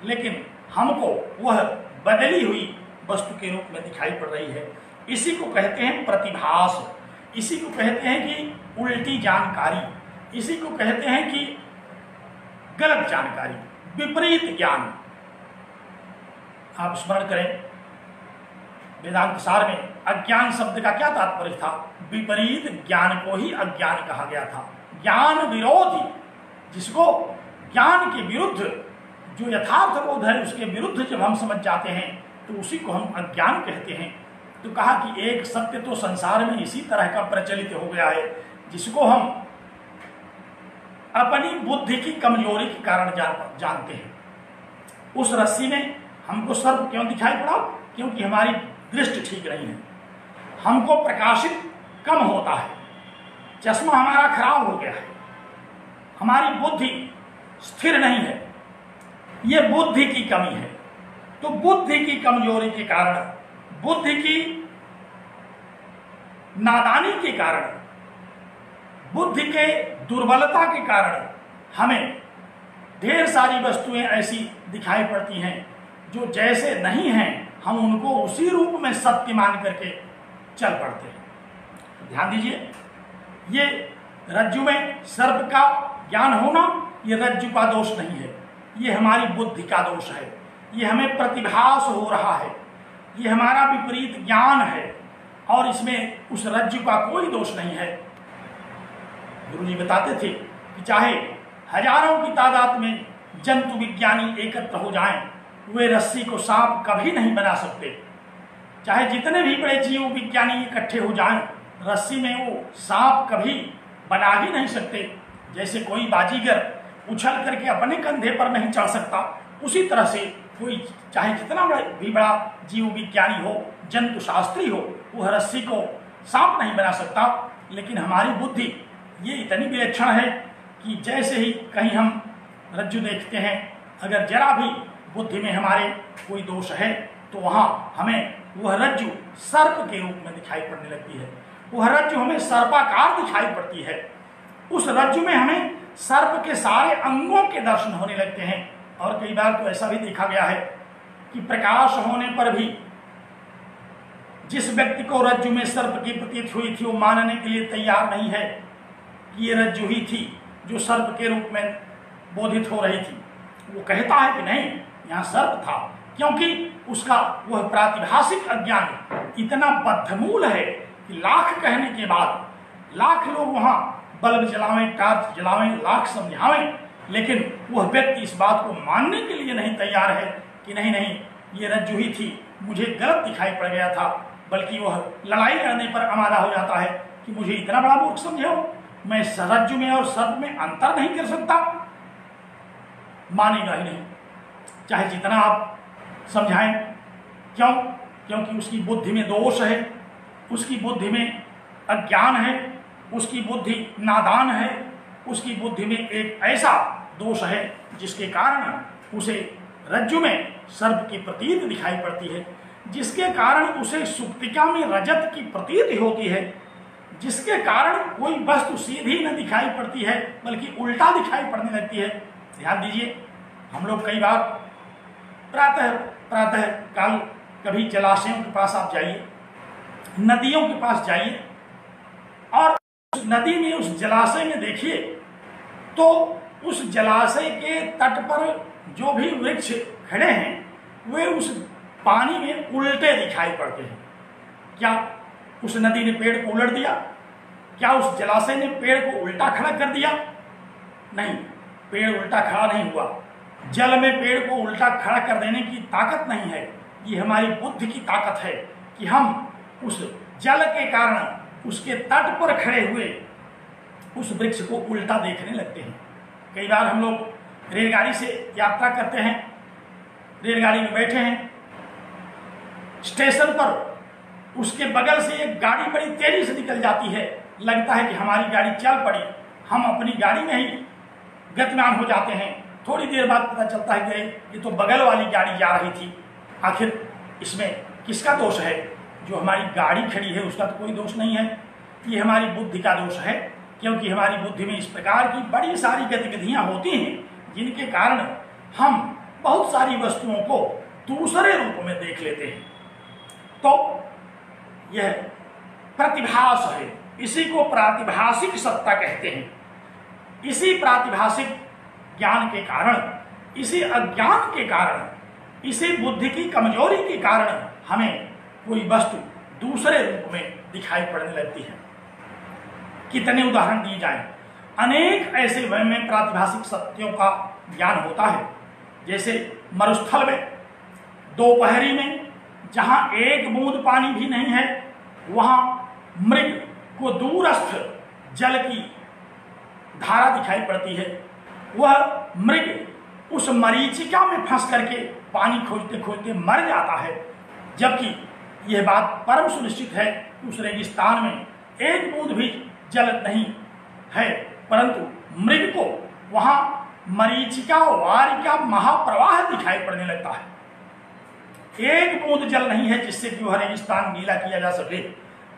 लेकिन हमको वह बदली हुई वस्तु के रूप में दिखाई पड़ रही है। इसी को कहते हैं प्रतिभास, इसी को कहते हैं कि उल्टी जानकारी, इसी को कहते हैं कि गलत जानकारी, विपरीत ज्ञान। आप स्मरण करें, वेदांत सार में अज्ञान शब्द का क्या तात्पर्य था? विपरीत ज्ञान को ही अज्ञान कहा गया था। ज्ञान विरोधी, जिसको ज्ञान के विरुद्ध, जो यथार्थ बोध है उसके विरुद्ध जब हम समझ जाते हैं तो उसी को हम अज्ञान कहते हैं। तो कहा कि एक सत्य तो संसार में इसी तरह का प्रचलित हो गया है, जिसको हम अपनी बुद्धि की कमजोरी के कारण जानते हैं। उस रस्सी में हमको सर्प क्यों दिखाई पड़ा? क्योंकि हमारी दृष्टि ठीक नहीं है, हमको प्रकाशित कम होता है, चश्मा हमारा खराब हो गया है, हमारी बुद्धि स्थिर नहीं है, ये बुद्धि की कमी है। तो बुद्धि की कमजोरी के कारण, बुद्धि की नादानी के कारण, बुद्धि के दुर्बलता के कारण हमें ढेर सारी वस्तुएं ऐसी दिखाई पड़ती हैं जो जैसे नहीं हैं, हम उनको उसी रूप में सत्य मान करके चल पड़ते हैं। ध्यान दीजिए, ये रज्जु में सर्प का ज्ञान होना ये रज्जु का दोष नहीं है, ये हमारी बुद्धि का दोष है, ये हमें प्रतिभास हो रहा है, ये हमारा विपरीत ज्ञान है, और इसमें उस रज्जु का कोई दोष नहीं है। गुरुजी बताते थे कि चाहे हजारों की तादाद में जंतु विज्ञानी एकत्र हो जाएं, वे रस्सी को सांप कभी नहीं बना सकते। चाहे जितने भी बड़े जीव विज्ञानी इकट्ठे हो जाएं, रस्सी में वो सांप कभी बना ही नहीं सकते। जैसे कोई बाजीगर उछल करके अपने कंधे पर नहीं चढ़ सकता, उसी तरह से कोई चाहे जितना भी बड़ा जीव विज्ञानी हो, जंतु शास्त्री हो, वह रस्सी को सांप नहीं बना सकता। लेकिन हमारी बुद्धि ये इतनी विलक्षण है कि जैसे ही कहीं हम रज्जु देखते हैं, अगर जरा भी बुद्धि में हमारे कोई दोष है तो वहाँ हमें वह रज्जु सर्प के रूप में दिखाई पड़ने लगती है, वह रज्जु हमें सर्पाकार दिखाई पड़ती है। उस रज्जु में हमें सर्प के सारे अंगों के दर्शन होने लगते हैं। और कई बार तो ऐसा भी देखा गया है कि प्रकाश होने पर भी जिस व्यक्ति को रज्जु में सर्प की प्रतीत हुई थी, वो मानने के लिए तैयार नहीं है कि ये रज्जु ही थी जो सर्प के रूप में बोधित हो रही थी। वो कहता है कि नहीं, यहाँ सर्प था, क्योंकि उसका वह प्रातिभासिक अज्ञान इतना बद्धमूल है कि लाख कहने के बाद, लाख लोग वहाँ बल्ब जलावें, टार्च जलावें, लाख समझावें, लेकिन वह व्यक्ति इस बात को मानने के लिए नहीं तैयार है कि नहीं नहीं, ये रज्जु ही थी, मुझे गलत दिखाई पड़ गया था। बल्कि वह लड़ाई करने पर आमादा हो जाता है कि मुझे इतना बड़ा मूर्ख समझे हो, मैं रज्जु में और सर्प में अंतर नहीं कर सकता। मानेगा ही नहीं, चाहे जितना आप समझाएं। क्यों? क्योंकि उसकी बुद्धि में दोष है, उसकी बुद्धि में अज्ञान है, उसकी बुद्धि नादान है, उसकी बुद्धि में एक ऐसा दोष है जिसके कारण उसे रज्जु में सर्प की प्रतीत दिखाई पड़ती है, जिसके कारण उसे सुप्तिका में रजत की प्रतीति होती है, जिसके कारण कोई वस्तु सीधी न दिखाई पड़ती है बल्कि उल्टा दिखाई पड़ने लगती है। ध्यान दीजिए, हम लोग कई बार प्रातः काल कभी जलाशयों के पास आप जाइए, नदियों के पास जाइए और उस नदी में, उस जलाशय में देखिए तो उस जलाशय के तट पर जो भी वृक्ष खड़े हैं वे उस पानी में उल्टे दिखाई पड़ते हैं। क्या उस नदी ने पेड़ को उलट दिया? क्या उस जलाशय ने पेड़ को उल्टा खड़ा कर दिया? नहीं, पेड़ उल्टा खड़ा नहीं हुआ। जल में पेड़ को उल्टा खड़ा कर देने की ताकत नहीं है, ये हमारी बुद्धि की ताकत है कि हम उस जल के कारण उसके तट पर खड़े हुए उस वृक्ष को उल्टा देखने लगते हैं। कई बार हम लोग रेलगाड़ी से यात्रा करते हैं, रेलगाड़ी में बैठे हैं, स्टेशन पर उसके बगल से एक गाड़ी बड़ी तेजी से निकल जाती है, लगता है कि हमारी गाड़ी चल पड़ी, हम अपनी गाड़ी में ही गतिमान हो जाते हैं। थोड़ी देर बाद पता चलता है कि ये तो बगल वाली गाड़ी जा रही थी। आखिर इसमें किसका दोष है? जो हमारी गाड़ी खड़ी है उसका तो कोई दोष नहीं है, ये हमारी बुद्धि का दोष है, क्योंकि हमारी बुद्धि में इस प्रकार की बड़ी सारी गतिविधियां होती हैं जिनके कारण हम बहुत सारी वस्तुओं को दूसरे रूप में देख लेते हैं। तो यह प्रतिभास है, इसी को प्रातिभासिक सत्ता कहते हैं। इसी प्रातिभासिक ज्ञान के कारण, इसी अज्ञान के कारण, इसी बुद्धि की कमजोरी के कारण हमें कोई वस्तु दूसरे रूप में दिखाई पड़ने लगती है। कितने उदाहरण दिए जाएं, अनेक ऐसे में प्रातिभासिक सत्यों का ज्ञान होता है। जैसे मरुस्थल में, दोपहरी में, जहां एक बूंद पानी भी नहीं है, वहां मृग को दूरस्थ जल की धारा दिखाई पड़ती है। वह मृग उस मरीचिका में फंस करके पानी खोजते खोजते मर जाता है, जबकि यह बात परम सुनिश्चित है कि उस रेगिस्तान में एक बूंद भी जल नहीं है, परंतु मृग को वहां मरीचिका वारिका महाप्रवाह दिखाई पड़ने लगता है। एक बूंद जल नहीं है जिससे कि वह रेगिस्तान गीला किया जा सके,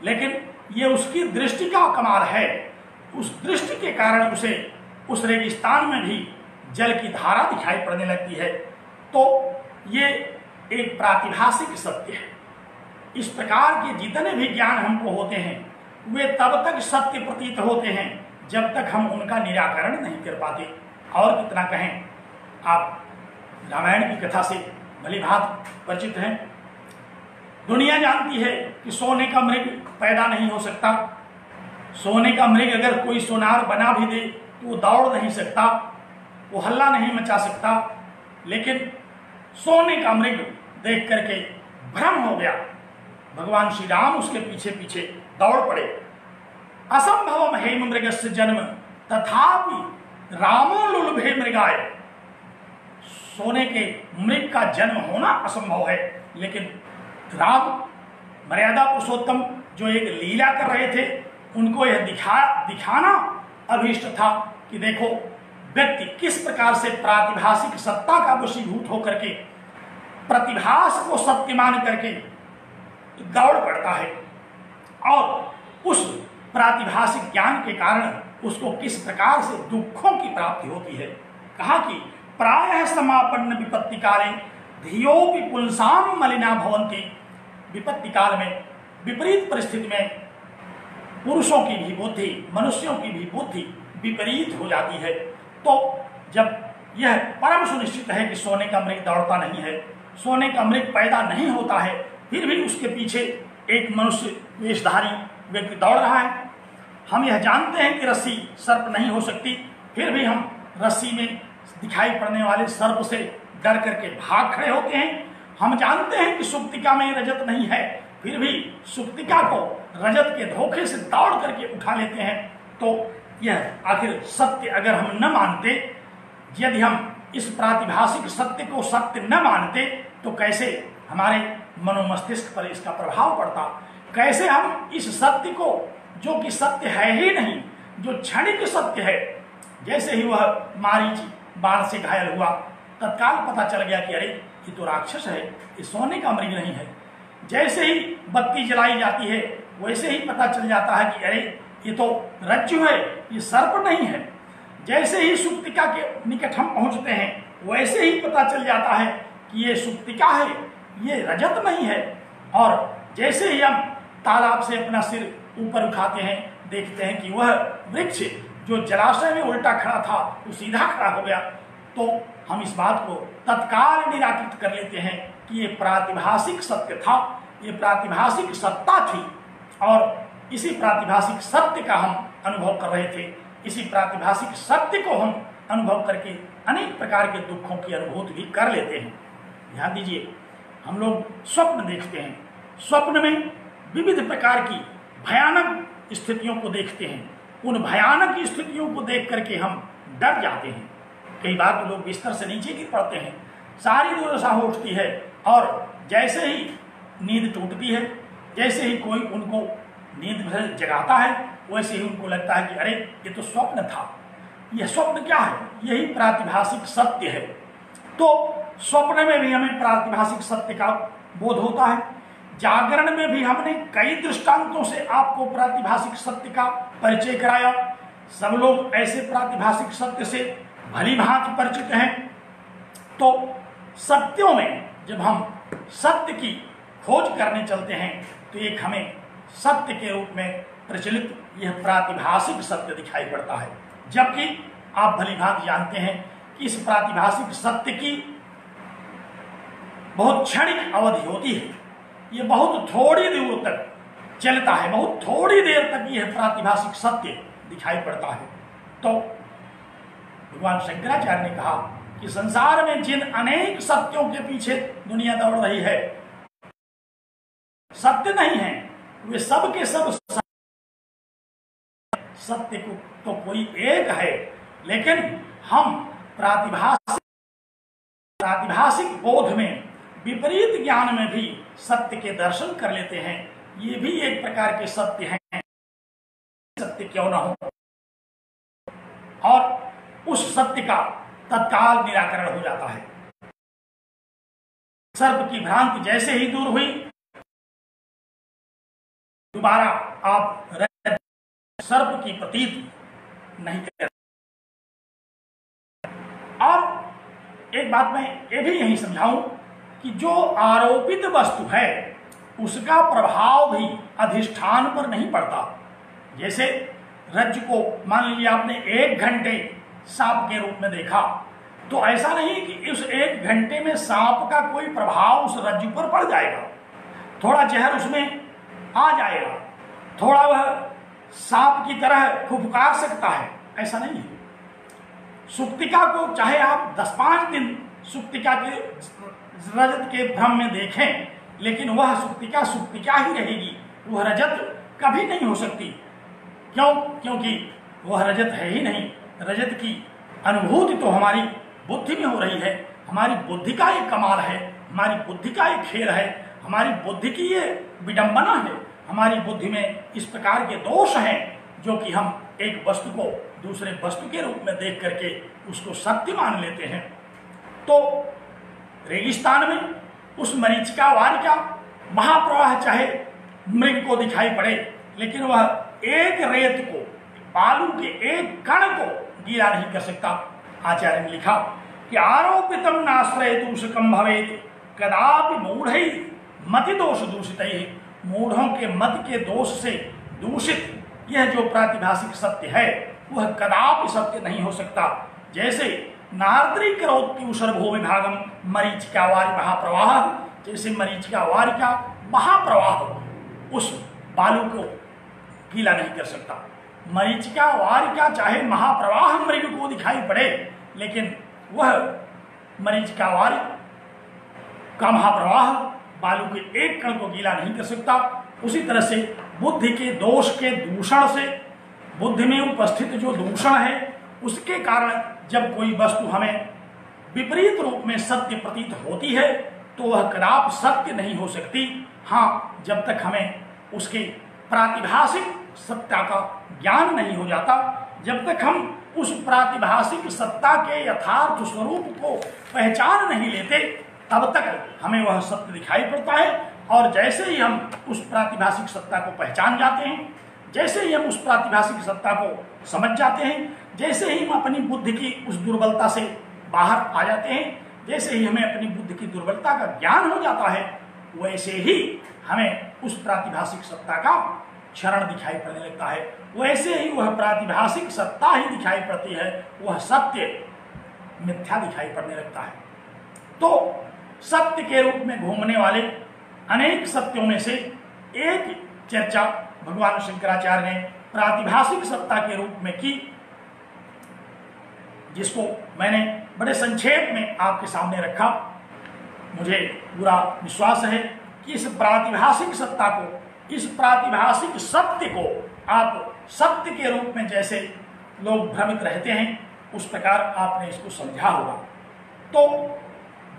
लेकिन यह उसकी दृष्टि का कमाल है। उस दृष्टि के कारण उसे उस रेगिस्तान में भी जल की धारा दिखाई पड़ने लगती है। तो ये एक प्रातिभासिक सत्य है। इस प्रकार के जितने भी ज्ञान हमको होते हैं वे तब तक सत्य प्रतीत होते हैं जब तक हम उनका निराकरण नहीं कर पाते। और कितना कहें, आप रामायण की कथा से भली भांत परिचित हैं। दुनिया जानती है कि सोने का मृग पैदा नहीं हो सकता। सोने का मृग अगर कोई सोनार बना भी दे तो वो दौड़ नहीं सकता, वो हल्ला नहीं मचा सकता। लेकिन सोने का मृग देख करके भ्रम हो गया, भगवान श्री राम उसके पीछे पीछे दौड़ पड़े। असंभवम हेम मृगस्य जन्म तथापि रामो लुलभे मृगाय। सोने के मृग का जन्म होना असंभव है, लेकिन राम मर्यादा पुरुषोत्तम जो एक लीला कर रहे थे उनको यह दिखाना अभीष्ट था कि देखो व्यक्ति किस प्रकार से प्रातिभासिक सत्ता का वशीभूत होकर के प्रतिभास को सत्य मान करके दौड़ पड़ता है, और उस प्रातिभासिक ज्ञान के कारण उसको किस प्रकार से दुखों की प्राप्ति होती है। कहा कि प्रायः समापन्न विपत्ति काले धियोपि पुंसाम मलिना भवन्ति। विपत्ति काल में, विपरीत परिस्थिति में पुरुषों की भी बुद्धि, मनुष्यों की भी बुद्धि विपरीत हो जाती है। तो जब यह परम सुनिश्चित है कि सोने का मृग दौड़ता नहीं है, सोने का मृग पैदा नहीं होता है, फिर भी उसके पीछे एक मनुष्य वेशधारी व्यक्ति दौड़ रहा है। हम यह जानते हैं कि रस्सी सर्प नहीं हो सकती, फिर भी हम रस्सी में दिखाई पड़ने वाले सर्प से डर करके भाग खड़े होते हैं। हम जानते हैं कि सुप्तिका में रजत नहीं है, फिर भी सुप्तिका को रजत के धोखे से दौड़ करके उठा लेते हैं। तो यह आखिर सत्य अगर हम न मानते, यदि हम इस प्रातिभासिक सत्य को सत्य न मानते, तो कैसे हमारे मनोमस्तिष्क पर इसका प्रभाव पड़ता, कैसे हम इस सत्य को, जो कि सत्य है ही नहीं, जो क्षणिक सत्य है, जैसे ही वह मारीच बाण से घायल हुआ तत्काल पता चल गया कि अरे ये तो राक्षस है, ये सोने का मृग नहीं है। जैसे ही बत्ती जलाई जाती है वैसे ही पता चल जाता है कि अरे ये तो रज्जु है, ये सर्प नहीं है। जैसे ही सुप्तिका के निकट हम पहुंचते हैं वैसे ही पता चल जाता है कि ये सुप्तिका है, ये रजत नहीं है। और जैसे ही हम तालाब से अपना सिर ऊपर उठाते हैं देखते हैं कि वह वृक्ष जो जलाशय में उल्टा खड़ा था वो सीधा खड़ा हो गया, तो हम इस बात को तत्काल निराकृत कर लेते हैं कि ये प्रातिभाषिक सत्य था, ये प्रातिभाषिक सत्ता थी, और इसी प्रातिभाषिक सत्य का हम अनुभव कर रहे थे। इसी प्रातिभाषिक सत्य को हम अनुभव करके अनेक प्रकार के दुखों की अनुभूति भी कर लेते हैं। ध्यान दीजिए, हम लोग स्वप्न देखते हैं, स्वप्न में विविध प्रकार की भयानक स्थितियों को देखते हैं। उन भयानक स्थितियों को देख करके हम डर जाते हैं। कई बार तो लोग बिस्तर से नीचे गिर पड़ते हैं, सारी दुर्दशा हो उठती है, और जैसे ही नींद टूटती है, जैसे ही कोई उनको नींद से जगाता है, वैसे ही उनको लगता है कि अरे ये तो स्वप्न था। यह स्वप्न क्या है? यही प्रातिभाषिक सत्य है। तो स्वप्न में भी हमें प्रातिभाषिक सत्य का बोध होता है। जागरण में भी हमने कई दृष्टांतों से आपको प्रातिभाषिक सत्य का परिचय कराया। सब लोग ऐसे प्रातिभाषिक सत्य से भली भांति परिचित हैं। तो सत्यों में जब हम सत्य की खोज करने चलते हैं तो एक हमें सत्य के रूप में प्रचलित यह प्रातिभाषिक सत्य दिखाई पड़ता है। जबकि आप भली भांति जानते हैं कि इस प्रातिभाषिक सत्य की बहुत क्षणिक अवधि होती है। ये बहुत थोड़ी देर तक चलता है, बहुत थोड़ी देर तक यह प्रातिभाषिक सत्य दिखाई पड़ता है। तो भगवान शंकराचार्य ने कहा कि संसार में जिन अनेक सत्यों के पीछे दुनिया दौड़ रही है, सत्य नहीं है, वे सब के सब सत्य को तो कोई एक है, लेकिन हम प्रातिभाषिक बोध में, विपरीत ज्ञान में भी सत्य के दर्शन कर लेते हैं। ये भी एक प्रकार के सत्य हैं, सत्य क्यों न हो, और उस सत्य का तत्काल निराकरण हो जाता है। सर्प की भ्रांति जैसे ही दूर हुई, दोबारा आप सर्प की प्रतीत नहीं कर। और एक बात मैं ये भी यही समझाऊं कि जो आरोपित वस्तु है उसका प्रभाव भी अधिष्ठान पर नहीं पड़ता। जैसे रज्जु को मान लीजिए आपने 1 घंटे सांप के रूप में देखा, तो ऐसा नहीं कि उस 1 घंटे में सांप का कोई प्रभाव उस रज्जु पर पड़ जाएगा। थोड़ा जहर उसमें आ जाएगा, थोड़ा वह सांप की तरह फुफकार सकता है, ऐसा नहीं है। सुक्तिका को चाहे आप 10-5 दिन सुक्तिका के रजत के भ्रम में देखें, लेकिन वह सुक्तिका ही रहेगी, वह रजत कभी नहीं हो सकती। क्यों? क्योंकि वह रजत है ही नहीं। रजत की अनुभूति तो हमारी बुद्धि में हो रही है। हमारी बुद्धि का एक कमाल है, हमारी बुद्धि का एक खेल है, हमारी बुद्धि की ये विडंबना है। हमारी बुद्धि में इस प्रकार के दोष हैं जो कि हम एक वस्तु को दूसरे वस्तु के रूप में देख करके उसको सत्य मान लेते हैं। तो रेगिस्तान में उस मरीचिका वारिका महाप्रवाह चाहे मृग को दिखाई पड़े, लेकिन वह एक रेत को, बालू के एक कण को गीला नहीं कर सकता। आचार्य ने लिखा कि आरोपितम नाश्रय दूषकम भवेत कदापि मूढ़ै मति दोष दूषित। मूढ़ों के मत के दोष से दूषित यह जो प्रातिभाषिक सत्य है वह कदापि सत्य नहीं हो सकता। जैसे नारद्री करोत्युषर्भो विभागम मरीचिका वारि महाप्रवाह, जैसे मरीचिका वारि का महाप्रवाह उस बालू को गीला नहीं कर सकता। मरीचिका वारि का चाहे महाप्रवाह मृग को दिखाई पड़े, लेकिन वह मरीचिका वारि का महाप्रवाह बालू के एक कण को गीला नहीं कर सकता। उसी तरह से बुद्धि के दोष के दूषण से, बुद्धि में उपस्थित जो दूषण है उसके कारण जब कोई वस्तु हमें विपरीत रूप में सत्य प्रतीत होती है तो वह कदापि सत्य नहीं हो सकती। हाँ, जब तक हमें उसके प्रातिभाषिक सत्ता का ज्ञान नहीं हो जाता, जब तक हम उस प्रातिभाषिक सत्ता के यथार्थ स्वरूप को पहचान नहीं लेते, तब तक हमें वह सत्य दिखाई पड़ता है। और जैसे ही हम उस प्रातिभाषिक सत्ता को पहचान जाते हैं, जैसे ही हम उस प्रातिभाषिक सत्ता को समझ जाते हैं, जैसे ही हम अपनी बुद्धि की उस दुर्बलता से बाहर आ जाते हैं, जैसे ही हमें अपनी बुद्धि की दुर्बलता का ज्ञान हो जाता है, वैसे ही हमें उस प्रातिभाषिक सत्ता का क्षरण दिखाई पड़ने लगता है, वैसे ही वह प्रातिभाषिक सत्ता ही दिखाई पड़ती है, वह सत्य मिथ्या दिखाई पड़ने लगता है। तो सत्य के रूप में घूमने वाले अनेक सत्यों में से एक चर्चा भगवान शंकराचार्य ने प्रातिभाषिक सत्ता के रूप में की, जिसको मैंने बड़े संक्षेप में आपके सामने रखा। मुझे पूरा विश्वास है कि इस प्रातिभाषिक सत्ता को, इस प्रातिभाषिक सत्य को आप सत्य के रूप में जैसे लोग भ्रमित रहते हैं, उस प्रकार आपने इसको समझा होगा। तो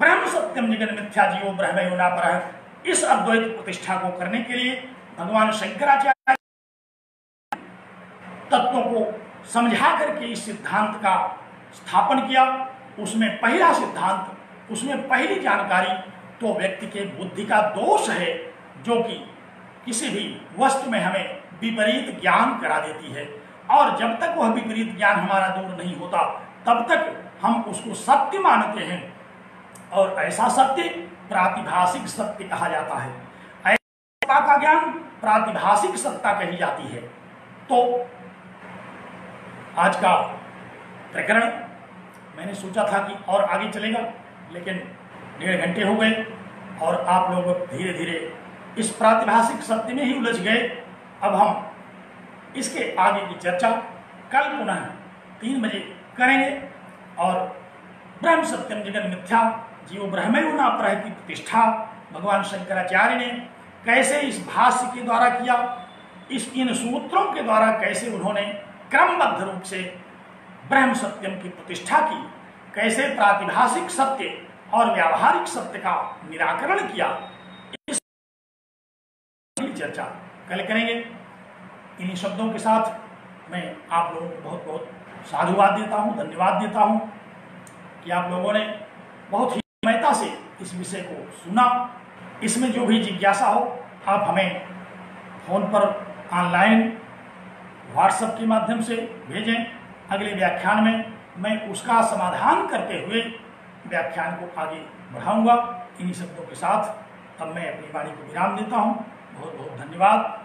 ब्रह्म सत्यम जगन मिथ्या जीवो ब्रह्मयो नापरः, इस अद्वैत प्रतिष्ठा को करने के लिए भगवान शंकराचार्य तत्वों को समझा करके इस सिद्धांत का स्थापन किया। उसमें पहला सिद्धांत, उसमें पहली जानकारी तो व्यक्ति के बुद्धि का दोष है, जो कि किसी भी वस्तु में हमें विपरीत ज्ञान करा देती है, और जब तक वह विपरीत ज्ञान हमारा दूर नहीं होता तब तक हम उसको सत्य मानते हैं, और ऐसा सत्य प्रातिभाषिक सत्य कहा जाता है। ऐसा का ज्ञान प्रातिभाषिक सत्ता कही जाती है। तो आज का प्रकरण मैंने सोचा था कि और आगे चलेगा, लेकिन 1.5 घंटे हो गए और आप लोग धीरे धीरे इस प्रातिभाषिक सत्य में ही उलझ गए। अब हम इसके आगे की चर्चा कल पुनः 3 बजे करेंगे, और ब्रह्म सत्यम जगन मिथ्या जीव ब्रह्मयो नापरः की प्रतिष्ठा भगवान शंकराचार्य ने कैसे इस भाष्य के द्वारा किया, इन सूत्रों के द्वारा कैसे उन्होंने क्रमबद्ध रूप से ब्रह्म सत्यम की प्रतिष्ठा की, कैसे प्रातिभाषिक सत्य और व्यावहारिक सत्य का निराकरण किया, इस चर्चा कल करेंगे। इन्हीं शब्दों के साथ मैं आप लोगों को बहुत बहुत साधुवाद देता हूँ, धन्यवाद देता हूँ कि आप लोगों ने बहुत ही हिम्मत से इस विषय को सुना। इसमें जो भी जिज्ञासा हो आप हमें फोन पर, ऑनलाइन, व्हाट्सएप के माध्यम से भेजें। अगले व्याख्यान में मैं उसका समाधान करते हुए व्याख्यान को आगे बढ़ाऊंगा। इन्हीं शब्दों के साथ अब मैं अपनी वाणी को विराम देता हूँ। बहुत बहुत धन्यवाद।